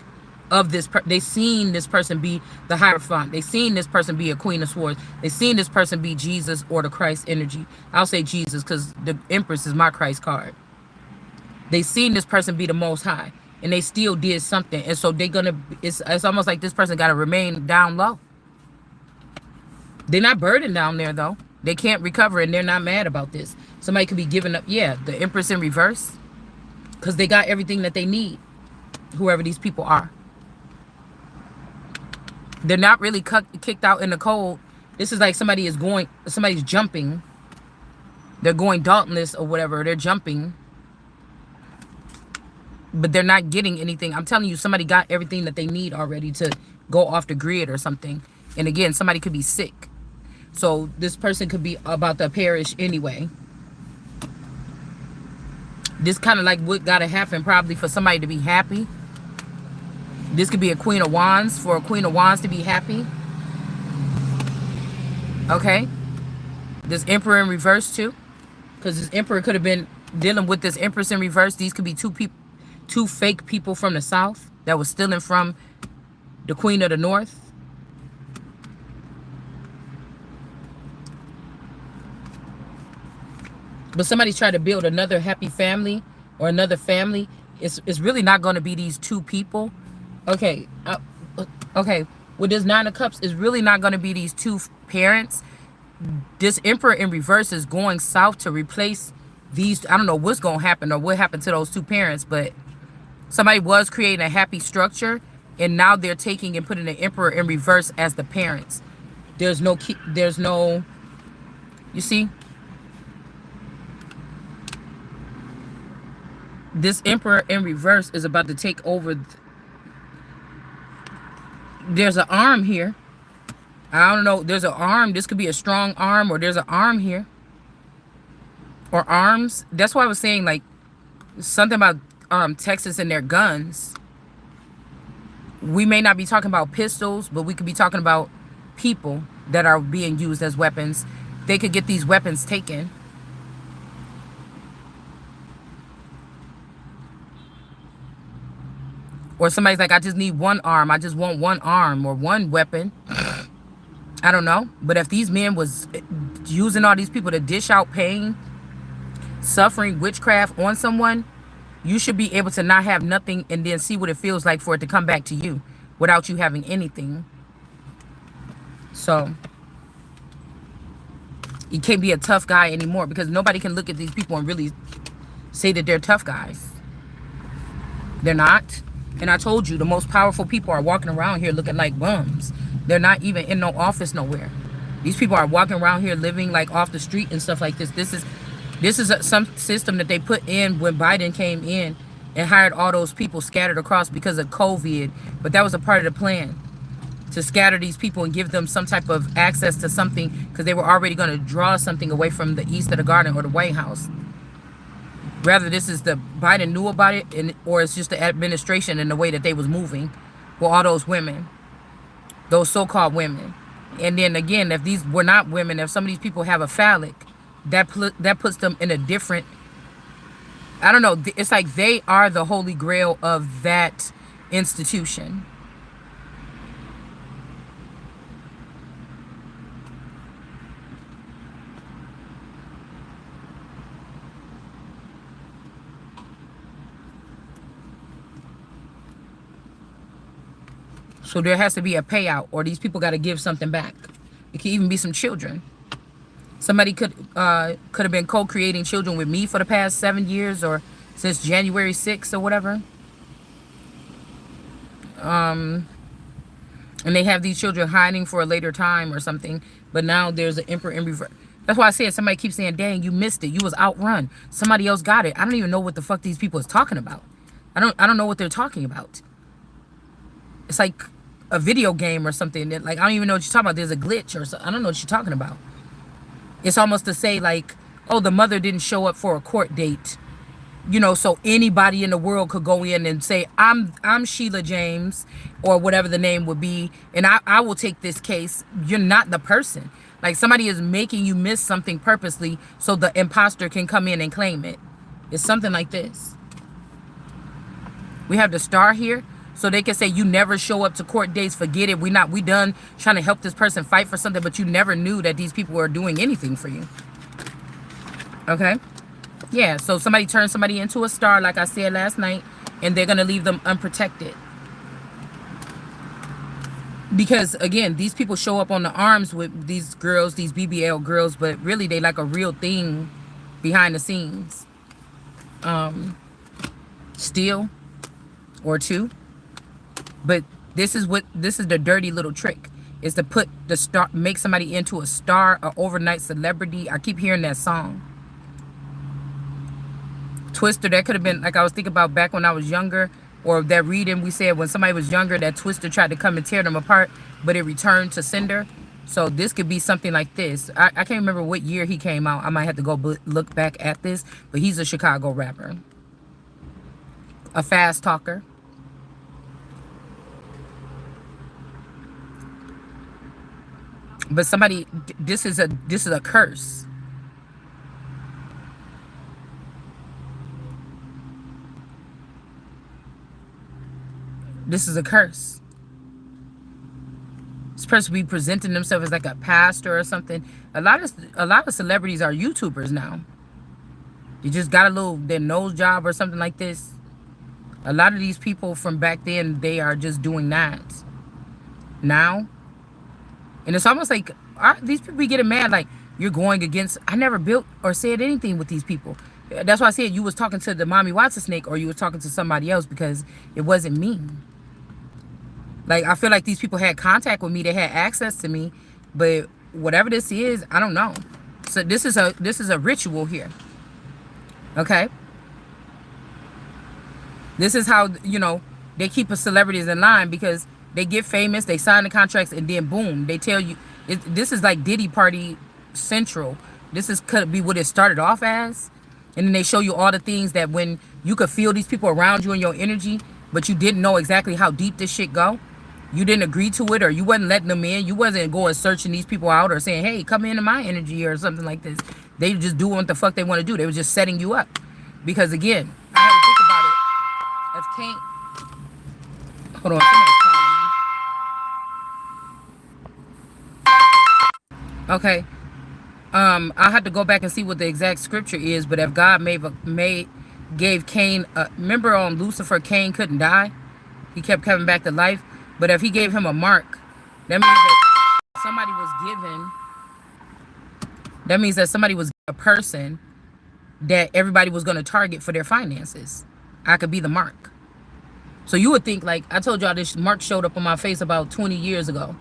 Speaker 1: of this. They seen this person be the Hierophant. They seen this person be a Queen of Swords. They seen this person be Jesus or the Christ energy. I'll say Jesus because the Empress is my Christ card. They seen this person be the Most High, and they still did something. And so they're gonna. It's almost like this person got to remain down low. They're not burdened down there though. They can't recover, and they're not mad about this. Somebody could be giving up. Yeah, the Empress in reverse, because they got everything that they need. Whoever these people are. They're not really kicked out in the cold. This is like somebody's jumping. They're going dauntless or whatever. They're jumping. But they're not getting anything. I'm telling you, somebody got everything that they need already to go off the grid or something. And again, somebody could be sick. So this person could be about to perish anyway. This kind of like what got to happen probably for somebody to be happy. This could be a Queen of Wands, for a Queen of Wands to be happy. Okay. This Emperor in reverse too. Because this Emperor could have been dealing with this Empress in reverse. These could be two fake people from the South that was stealing from the Queen of the North. But somebody's trying to build another happy family or another family. It's really not going to be these two people. Okay, okay. With this Nine of Cups, it's really not going to be these two parents. This Emperor in reverse is going south to replace these. I don't know what's going to happen or what happened to those two parents, but somebody was creating a happy structure, and now they're taking and putting the Emperor in reverse as the parents. There's no, you see? This Emperor in reverse is about to take over. There's an arm here. I don't know. There's an arm. This could be a strong arm, or there's an arm here. Or arms. That's why I was saying, like, something about Texas and their guns. We may not be talking about pistols, but we could be talking about people that are being used as weapons. They could get these weapons taken. Or somebody's like, I just need one arm. I just want one arm or one weapon. I don't know. But if these men was using all these people to dish out pain, suffering, witchcraft on someone, you should be able to not have nothing and then see what it feels like for it to come back to you without you having anything. So you can't be a tough guy anymore, because nobody can look at these people and really say that they're tough guys. They're not. And I told you, the most powerful people are walking around here looking like bums. They're not even in no office nowhere. These people are walking around here living like off the street and stuff like this. This is some system that they put in when Biden came in and hired all those people scattered across because of COVID. But that was a part of the plan, to scatter these people and give them some type of access to something, because they were already going to draw something away from the east of the garden or the White House. Rather, this is the Biden knew about it, or it's just the administration and the way that they was moving with all those women, those so-called women. And then again, if these were not women, if some of these people have a phallic, that puts them in a different, I don't know, it's like they are the holy grail of that institution. So there has to be a payout, or these people got to give something back. It could even be some children. Somebody could have been co-creating children with me for the past 7 years, or since January 6th or whatever. And they have these children hiding for a later time or something. But now there's an emperor in reverse. That's why I said, somebody keeps saying, dang, you missed it. You was outrun. Somebody else got it. I don't even know what the fuck these people is talking about. I don't know what they're talking about. It's like a video game or something that, like, I don't even know what you're talking about. There's a glitch or something. I don't know what you're talking about. It's almost to say like, oh, the mother didn't show up for a court date, you know, so anybody in the world could go in and say, I'm Sheila James, or whatever the name would be, and I will take this case. You're not the person. Like, somebody is making you miss something purposely so the imposter can come in and claim it. It's something like this. We have the star here, so they can say, you never show up to court dates, forget it. We done trying to help this person fight for something, but you never knew that these people were doing anything for you. Okay? Yeah, so somebody turns somebody into a star, like I said last night, and they're going to leave them unprotected. Because, again, these people show up on the arms with these girls, these BBL girls, but really they like a real thing behind the scenes. Steal or two. But this is the dirty little trick, is to put the star, make somebody into a star, an overnight celebrity. I keep hearing that song. Twister, that could have been, like I was thinking about back when I was younger, or that reading we said when somebody was younger, that Twister tried to come and tear them apart, but it returned to cinder. So this could be something like this. I can't remember what year he came out. I might have to go look back at this, but he's a Chicago rapper. A fast talker. But somebody, this is a curse. This is a curse. This person be presenting themselves as like a pastor or something. A lot of celebrities are YouTubers now. You just got their nose job or something like this. A lot of these people from back then, they are just doing that now. And it's almost like these people be getting mad, like, you're going against, I never built or said anything with these people. That's why I said you was talking to the Mommy Watson snake, or you was talking to somebody else, because it wasn't me. Like, I feel like these people had contact with me, they had access to me, but whatever this is, I don't know. So this is a ritual here. Okay? This is how, you know, they keep the celebrities in line, because they get famous, they sign the contracts, and then boom, they tell you. This is like Diddy Party Central. This could be what it started off as. And then they show you all the things that when you could feel these people around you and your energy, but you didn't know exactly how deep this shit go. You didn't agree to it, or you wasn't letting them in. You wasn't going searching these people out or saying, hey, come into my energy or something like this. They just do what the fuck they want to do. They were just setting you up. Because again, I had to think about it. If Cain, Hold on. Somebody's calling me. Okay. I had to go back and see what the exact scripture is, but if God gave Cain, remember on Lucifer, Cain couldn't die. He kept coming back to life. But if he gave him a mark, that means that somebody was given. That means that somebody was a person that everybody was going to target for their finances. I could be the mark. So you would think, like I told y'all, this mark showed up on my face about 20 years ago.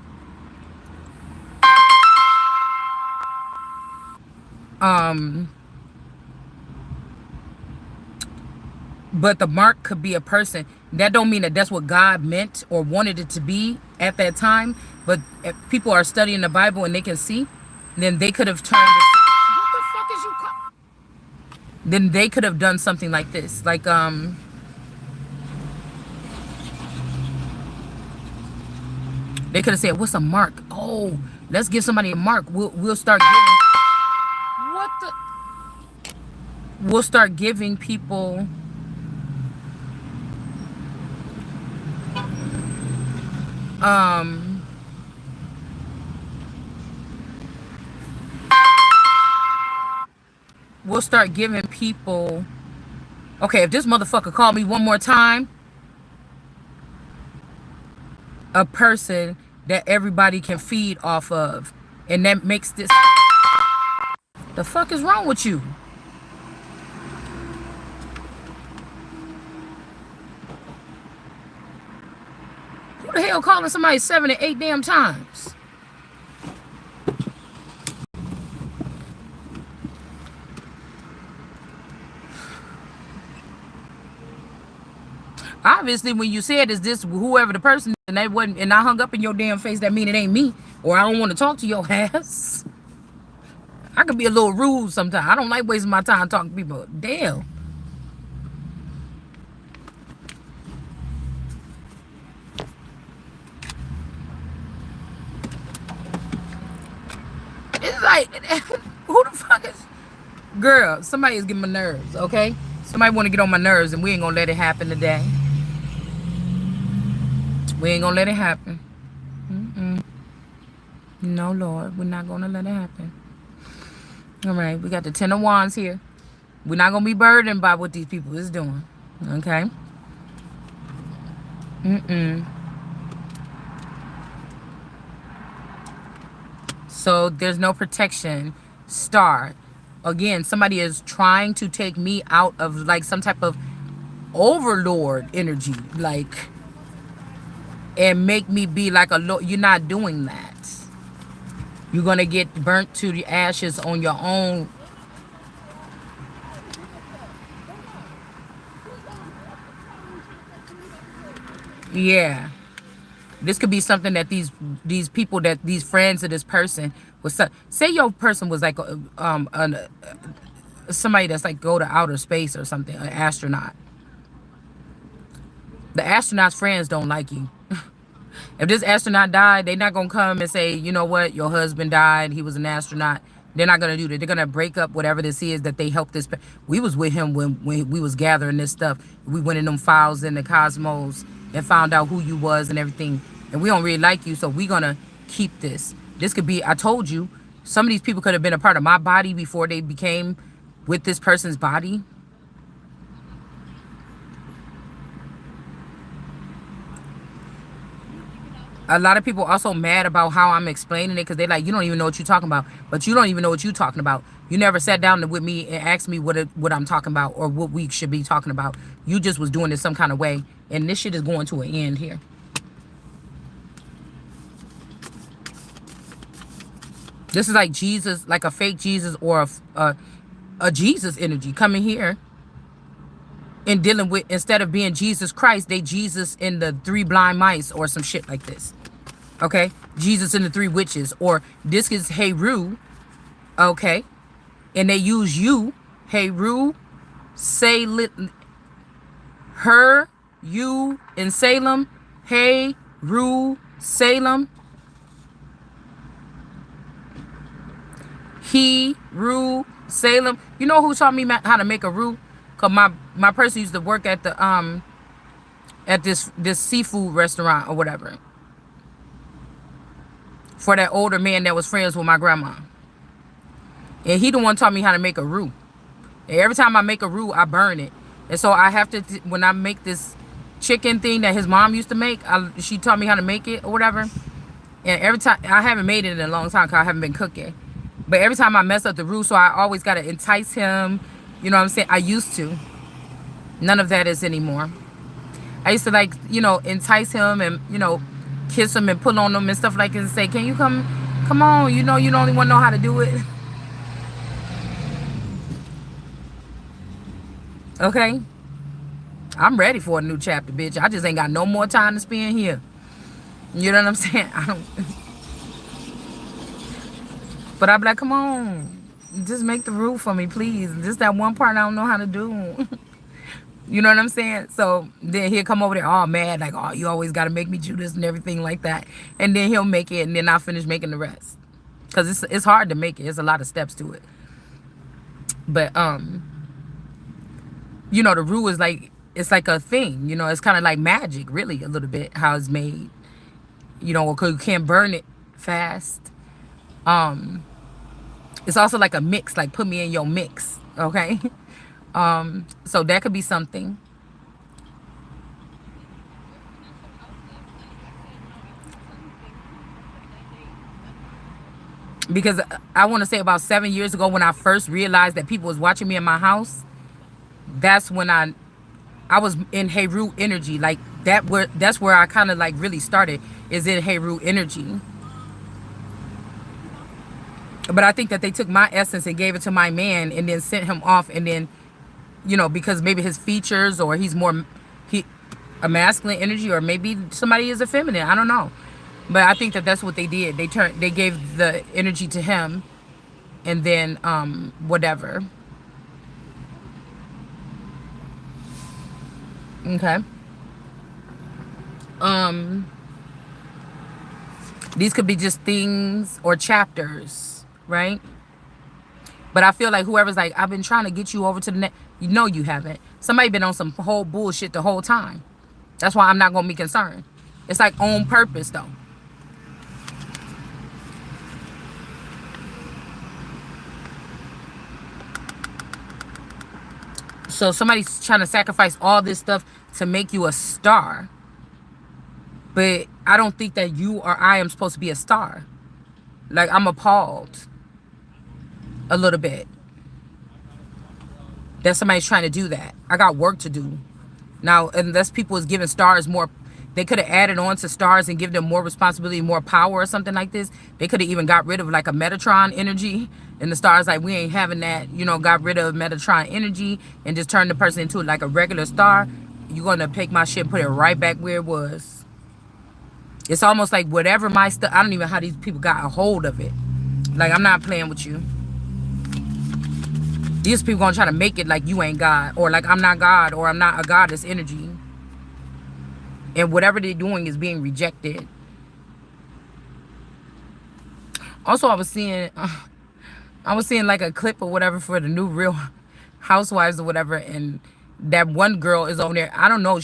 Speaker 1: But the mark could be a person. That don't mean that that's what God meant or wanted it to be at that time. But if people are studying the Bible and they can see, then they could have turned it. What the fuck is you then they could have done something like this. Like, they could have said, what's a mark? Oh, let's give somebody a mark. We'll start giving. What the? We'll start giving people. We'll start giving people. Okay, if this motherfucker called me one more time, a person that everybody can feed off of, and that makes this. The fuck is wrong with you? Who the hell calling somebody 7 and 8 damn times? Obviously, when you said, is this whoever the person, and they wasn't, and I hung up in your damn face, that mean it ain't me, or I don't want to talk to your ass. I could be a little rude sometimes. I don't like wasting my time talking to people. Damn. It's like, who the fuck is... Girl, somebody is getting my nerves, okay? Somebody want to get on my nerves, and we ain't gonna let it happen today. We ain't gonna let it happen. No, Lord, we're not gonna let it happen. All right, we got the 10 of Wands here. We're not gonna be burdened by what these people is doing. Okay. So there's no protection. Star. Again, somebody is trying to take me out of like some type of overlord energy, like, and make me be like a you're not doing that. You're gonna get burnt to the ashes on your own. Yeah, this could be something that these people, that these friends of this person was. Say your person was like somebody that's like go to outer space or something, an astronaut. The astronaut's friends don't like you. If this astronaut died, they're not going to come and say, you know what, your husband died, he was an astronaut. They're not going to do that. They're going to break up whatever this is that they helped this. We was with him when we was gathering this stuff. We went in them files in the cosmos and found out who you was and everything. And we don't really like you, so we're going to keep this. This could be, I told you, some of these people could have been a part of my body before they became with this person's body. A lot of people also mad about how I'm explaining it, because they're like, you don't even know what you're talking about. But you don't even know what you're talking about. You never sat down with me and asked me what I'm talking about or what we should be talking about. You just was doing it some kind of way. And this shit is going to an end here. This is like Jesus, like a fake Jesus or a Jesus energy coming here and dealing with, instead of being Jesus Christ, they Jesus in the 3 blind mice or some shit like this. Okay? Jesus in the 3 witches. Or this is Heru. Okay? And they use you, Heru, her, you, and Salem. Heru, Salem. He, Ru, Salem. You know who taught me how to make a roux? Cause my person used to work at the at this seafood restaurant or whatever for that older man that was friends with my grandma. And he the one taught me how to make a roux. And every time I make a roux, I burn it. And so I have to, when I make this chicken thing that his mom used to make, she taught me how to make it or whatever. And every time, I haven't made it in a long time because I haven't been cooking. But every time I mess up the roux, so I always got to entice him. You know what I'm saying? I used to. None of that is anymore. I used to, like, you know, entice him and, you know, kiss him and pull on him and stuff like that and say, can you come on, you know, you the only one know how to do it. Okay? I'm ready for a new chapter, bitch. I just ain't got no more time to spend here. You know what I'm saying? I don't. But I'm like, come on. Just make the roux for me, please. Just that one part I don't know how to do. You know what I'm saying? So then he'll come over there all mad, like, oh, you always got to make me do this and everything like that. And then he'll make it, and then I'll finish making the rest. Because it's hard to make it. There's a lot of steps to it. But, you know, the roux is like, it's like a thing. You know, it's kind of like magic, really, a little bit, how it's made. You know, because you can't burn it fast. It's also like a mix, like put me in your mix, okay? So that could be something. Because I want to say about 7 years ago when I first realized that people was watching me in my house, that's when I was in Heru energy. Like that's where I kind of like really started, is in Heru energy. But I think that they took my essence and gave it to my man and then sent him off, and then, you know, because maybe his features, or he's more a masculine energy, or maybe somebody is a feminine. I don't know. But I think that that's what they did. They gave the energy to him, and then whatever. Okay. These could be just things or chapters, right? But I feel like whoever's like, I've been trying to get you over to the next, you know you haven't. Somebody been on some whole bullshit the whole time. That's why I'm not going to be concerned. It's like on purpose, though. So somebody's trying to sacrifice all this stuff to make you a star. But I don't think that you or I am supposed to be a star. Like, I'm appalled a little bit that somebody's trying to do that. I got work to do. Now, unless people is giving stars more, they could have added on to stars and give them more responsibility, more power or something like this. They could have even got rid of like a Metatron energy. And the stars like, we ain't having that, you know, got rid of Metatron energy and just turned the person into like a regular star. You're going to pick my shit and put it right back where it was. It's almost like whatever my stuff, I don't even know how these people got a hold of it. Like, I'm not playing with you. These people gonna try to make it like you ain't God, or like I'm not God, or I'm not a goddess energy. And whatever they're doing is being rejected. Also, I was seeing like a clip or whatever for the new Real Housewives or whatever, and that one girl is over there. I don't know.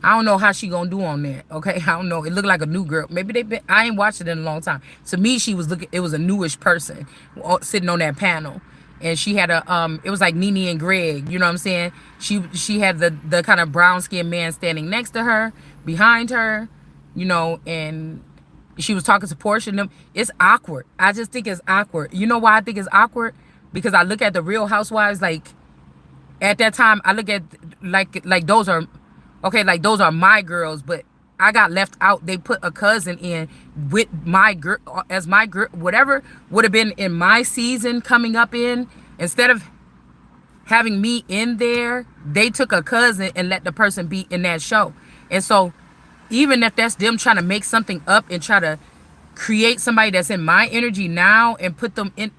Speaker 1: I don't know how she gonna do on there. Okay, I don't know. It looked like a new girl. Maybe I ain't watched it in a long time. To me, she was looking. It was a newish person sitting on that panel, and she had a it was like Nene and Greg. You know what I'm saying? She had the kind of brown skinned man standing next to her, behind her, you know, and she was talking to Portia and them. It's awkward. I just think it's awkward. You know why I think it's awkward? Because I look at the Real Housewives, like at that time, I look at like those are. Okay, like those are my girls, but I got left out. They put a cousin in with my girl as my girl, whatever would have been in my season coming up in. Instead of having me in there, they took a cousin and let the person be in that show. And so even if that's them trying to make something up and try to create somebody that's in my energy now and put them in,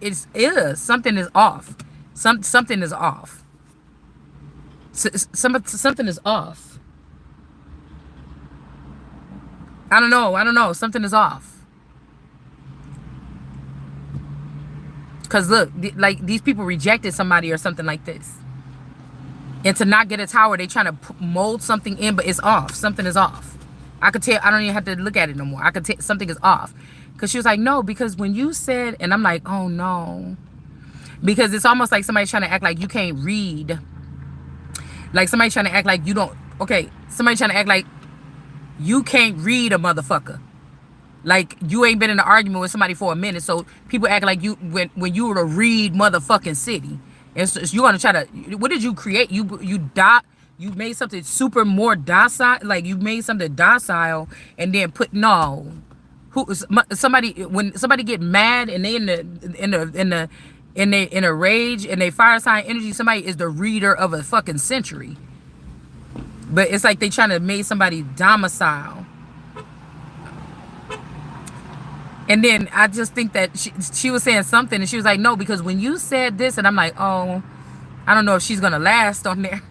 Speaker 1: something is off. Something is off. Something is off. I don't know. Something is off. Because look, like these people rejected somebody or something like this. And to not get a tower, they trying to mold something in, but it's off. Something is off. I could tell. I don't even have to look at it no more. I could tell something is off. Because she was like, no, because when you said, and I'm like, oh no. Because it's almost like somebody trying to act like you can't read. Like somebody trying to act like you don't, okay, somebody trying to act like you can't read a motherfucker. Like you ain't been in an argument with somebody for a minute. So people act like you, when you were to read motherfucking city. And so you're gonna try to, what did you create? You made something super more docile. Like you made something docile and then put, no. Somebody, when somebody get mad and they in a rage and they fire sign energy, somebody is the reader of a fucking century. But it's like they trying to make somebody domicile. And then I just think that she was saying something and she was like, no, because when you said this, and I'm like, oh, I don't know if she's gonna last on there.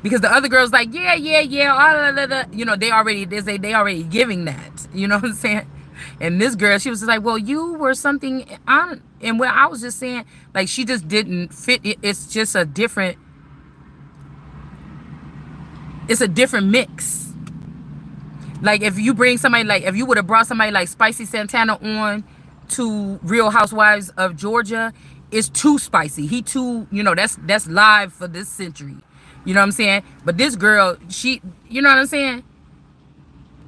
Speaker 1: Because the other girl's like, yeah, you know, they already giving that, you know what I'm saying? And this girl, she was just like, well, you were something on, and what I was just saying, like, she just didn't fit it. It's just a different, it's a different mix. Like if you bring somebody, like if you would have brought somebody like Spicy Santana on to Real Housewives of Georgia, it's too spicy. He too, you know, that's live for this century. You know what I'm saying? But this girl, she, you know what I'm saying?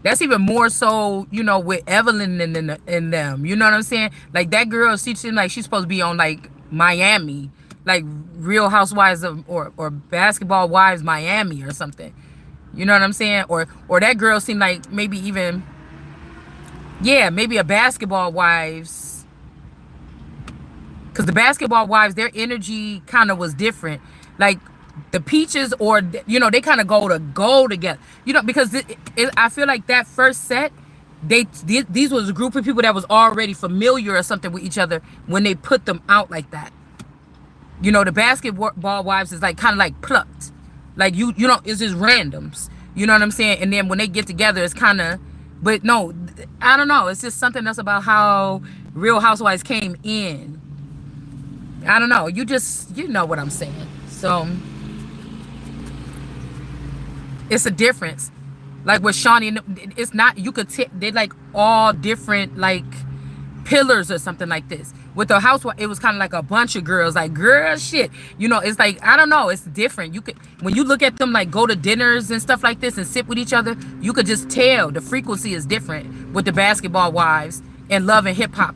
Speaker 1: That's even more so, you know, with Evelyn in them. You know what I'm saying? Like that girl, she seems like she's supposed to be on like Miami, like Real Housewives of, or Basketball Wives Miami or something. You know what I'm saying? Or that girl seemed like maybe even, yeah, maybe a Basketball Wives. Because the Basketball Wives, their energy kind of was different. Like the Peaches, or, you know, they kind of go together. You know, because I feel like that first set, these was a group of people that was already familiar or something with each other when they put them out like that. You know, the Basketball Wives is like kind of like plucked. Like you know, it's just randoms. You know what I'm saying? And then when they get together, it's kind of, but no, I don't know. It's just something else about how Real Housewives came in. I don't know. You know what I'm saying. So it's a difference. Like with Shawnee, it's not, you could they're like all different like pillars or something like this. With the housewife, it was kind of like a bunch of girls, like girl shit. You know, it's like, I don't know, it's different. You could, when you look at them like go to dinners and stuff like this and sit with each other, you could just tell the frequency is different with the Basketball Wives and Love and Hip Hop.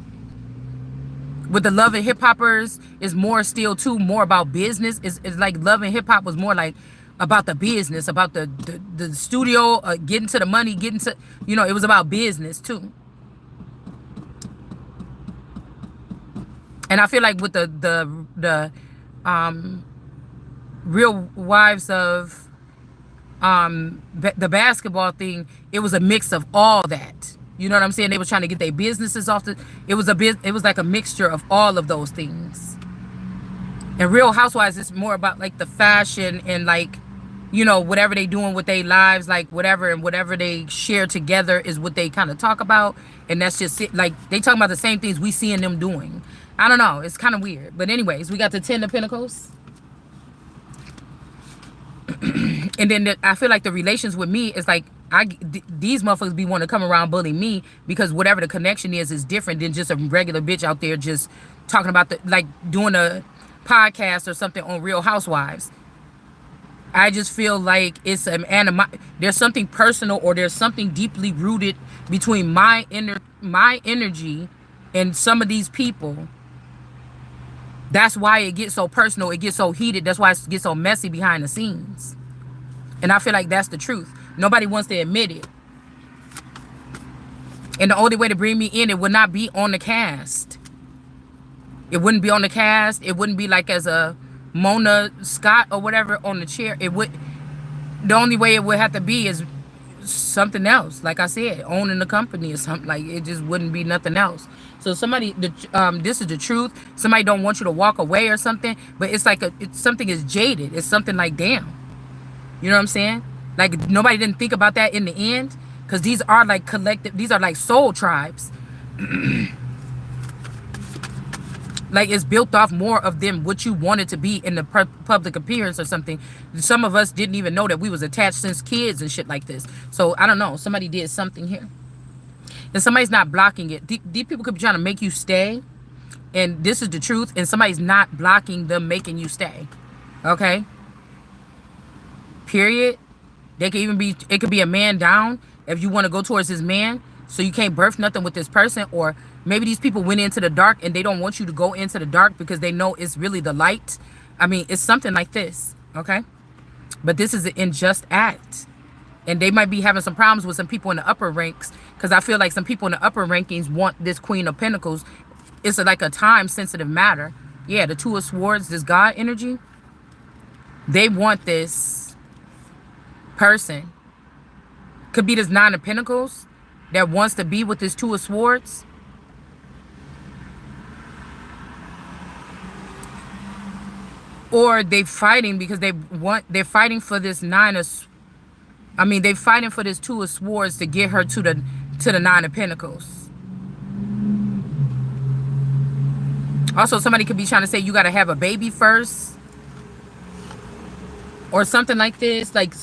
Speaker 1: With the Love and Hip Hoppers is more still too, more about business. It's like Love and Hip Hop was more like about the business, about the studio, getting to the money, getting to, you know, it was about business too. And I feel like with the Real Wives of the basketball thing, it was a mix of all that. You know what I'm saying? They were trying to get their businesses off the, it was like a mixture of all of those things. And Real Housewives is more about like the fashion and like, you know, whatever they doing with their lives, like whatever, and whatever they share together is what they kind of talk about. And that's just it. Like they talking about the same things we seeing them doing. I don't know. It's kind of weird. But anyways, we got the 10 of Pentacles. And then I feel like the relations with me is like, these motherfuckers be wanting to come around bullying me because whatever the connection is different than just a regular bitch out there just talking about like doing a podcast or something on Real Housewives. I just feel like it's there's something personal, or there's something deeply rooted between my energy and some of these people. That's why it gets so personal. It gets so heated. That's why it gets so messy behind the scenes. And I feel like that's the truth. Nobody wants to admit it. And the only way to bring me in, it would not be on the cast. It wouldn't be on the cast. It wouldn't be like as a Mona Scott or whatever on the chair. It would, the only way it would have to be is something else. Like I said, owning the company or something. Like it just wouldn't be nothing else. So somebody, this is the truth. Somebody don't want you to walk away or something, but it's like something is jaded. It's something like, damn. You know what I'm saying? Like nobody didn't think about that in the end, because these are like collective. These are like soul tribes. Like, it's built off more of them, what you wanted to be in the public appearance or something. Some of us didn't even know that we was attached since kids and shit like this. So I don't know, somebody did something here, and somebody's not blocking it. These people could be trying to make you stay, and this is the truth, and somebody's not blocking them making you stay. Okay, period. They could even be, it could be a man down if you want to go towards this man, so you can't birth nothing with this person. Or maybe these people went into the dark and they don't want you to go into the dark because they know it's really the light. I mean, it's something like this. Okay, but this is an unjust act, and they might be having some problems with some people in the upper ranks, because I feel like some people in the upper rankings want this Queen of Pentacles. It's like a time sensitive matter. Yeah, the Two of Swords, this God energy, they want this person. Could be this Nine of Pentacles that wants to be with this Two of Swords. Or they fighting because they're fighting for this they're fighting for this Two of Swords to get her to the Nine of Pentacles. Also, somebody could be trying to say you got to have a baby first, or something like this. Like,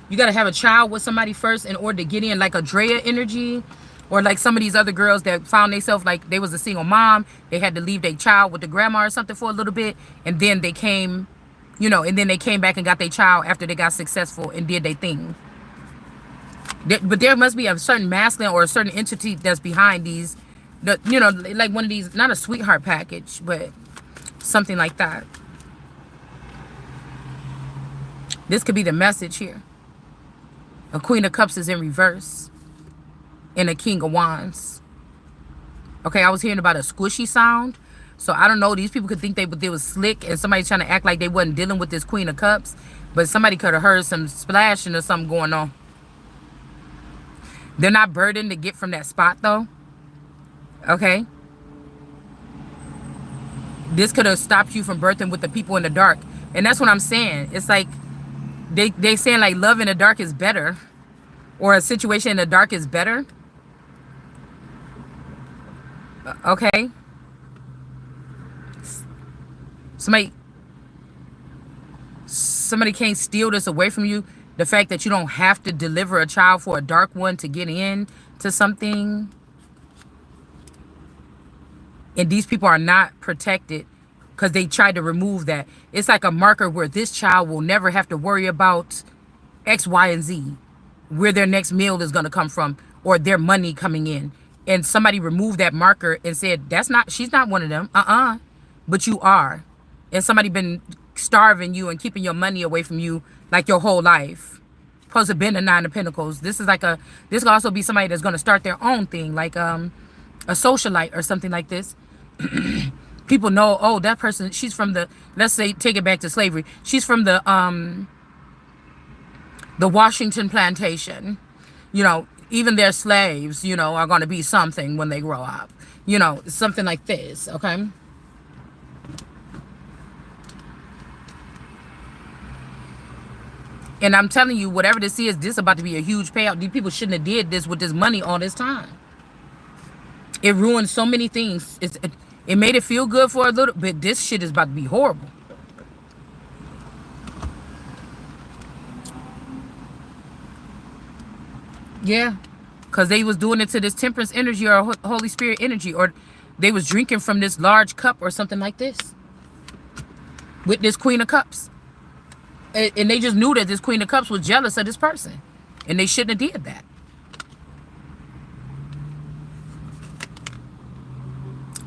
Speaker 1: you got to have a child with somebody first in order to get in, like a Drea energy. Or like some of these other girls that found themselves like they was a single mom. They had to leave their child with the grandma or something for a little bit. And then they came, and then they came back and got their child after they got successful and did their thing. But there must be a certain masculine or a certain entity that's behind these. Like one of these, not a sweetheart package, but something like that. This could be the message here. A Queen of Cups is in reverse. And a King of Wands. Okay, I was hearing about a squishy sound. So I don't know. These people could think they was slick, and somebody trying to act like they wasn't dealing with this Queen of Cups. But somebody could have heard some splashing or something going on. They're not burdened to get from that spot though. Okay. This could have stopped you from birthing with the people in the dark. And that's what I'm saying. It's like they saying like love in the dark is better. Or a situation in the dark is better. Okay. Somebody can't steal this away from you. The fact that you don't have to deliver a child for a dark one to get in to something. And these people are not protected because they tried to remove that. It's like a marker where this child will never have to worry about X, Y, and Z. Where their next meal is going to come from, or their money coming in. And somebody removed that marker and said, she's not one of them. But you are. And somebody been starving you and keeping your money away from you like your whole life. Supposed to have been a Nine of Pentacles. This could also be somebody that's going to start their own thing, like a socialite or something like this. People know, oh, that person, she's from let's say, take it back to slavery. She's from the Washington plantation. Even their slaves, are going to be something when they grow up. Something like this, okay? And I'm telling you, whatever this is about to be a huge payout. These people shouldn't have did this with this money all this time. It ruined so many things. It made it feel good for a little, but this shit is about to be horrible. Yeah, because they was doing it to this Temperance energy or Holy Spirit energy, or they was drinking from this large cup or something like this with this Queen of Cups. And they just knew that this Queen of Cups was jealous of this person, and they shouldn't have did that.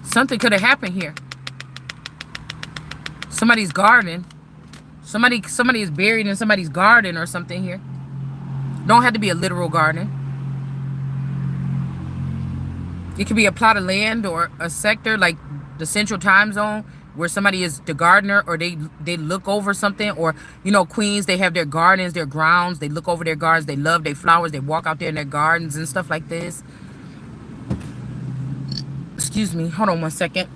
Speaker 1: Something could have happened here. Somebody's garden. Somebody is buried in somebody's garden or something here. Don't have to be a literal garden. It could be a plot of land or a sector like the Central Time Zone where somebody is the gardener, or they look over something. Or, Queens, they have their gardens, their grounds. They look over their gardens. They love their flowers. They walk out there in their gardens and stuff like this. Excuse me. Hold on one second.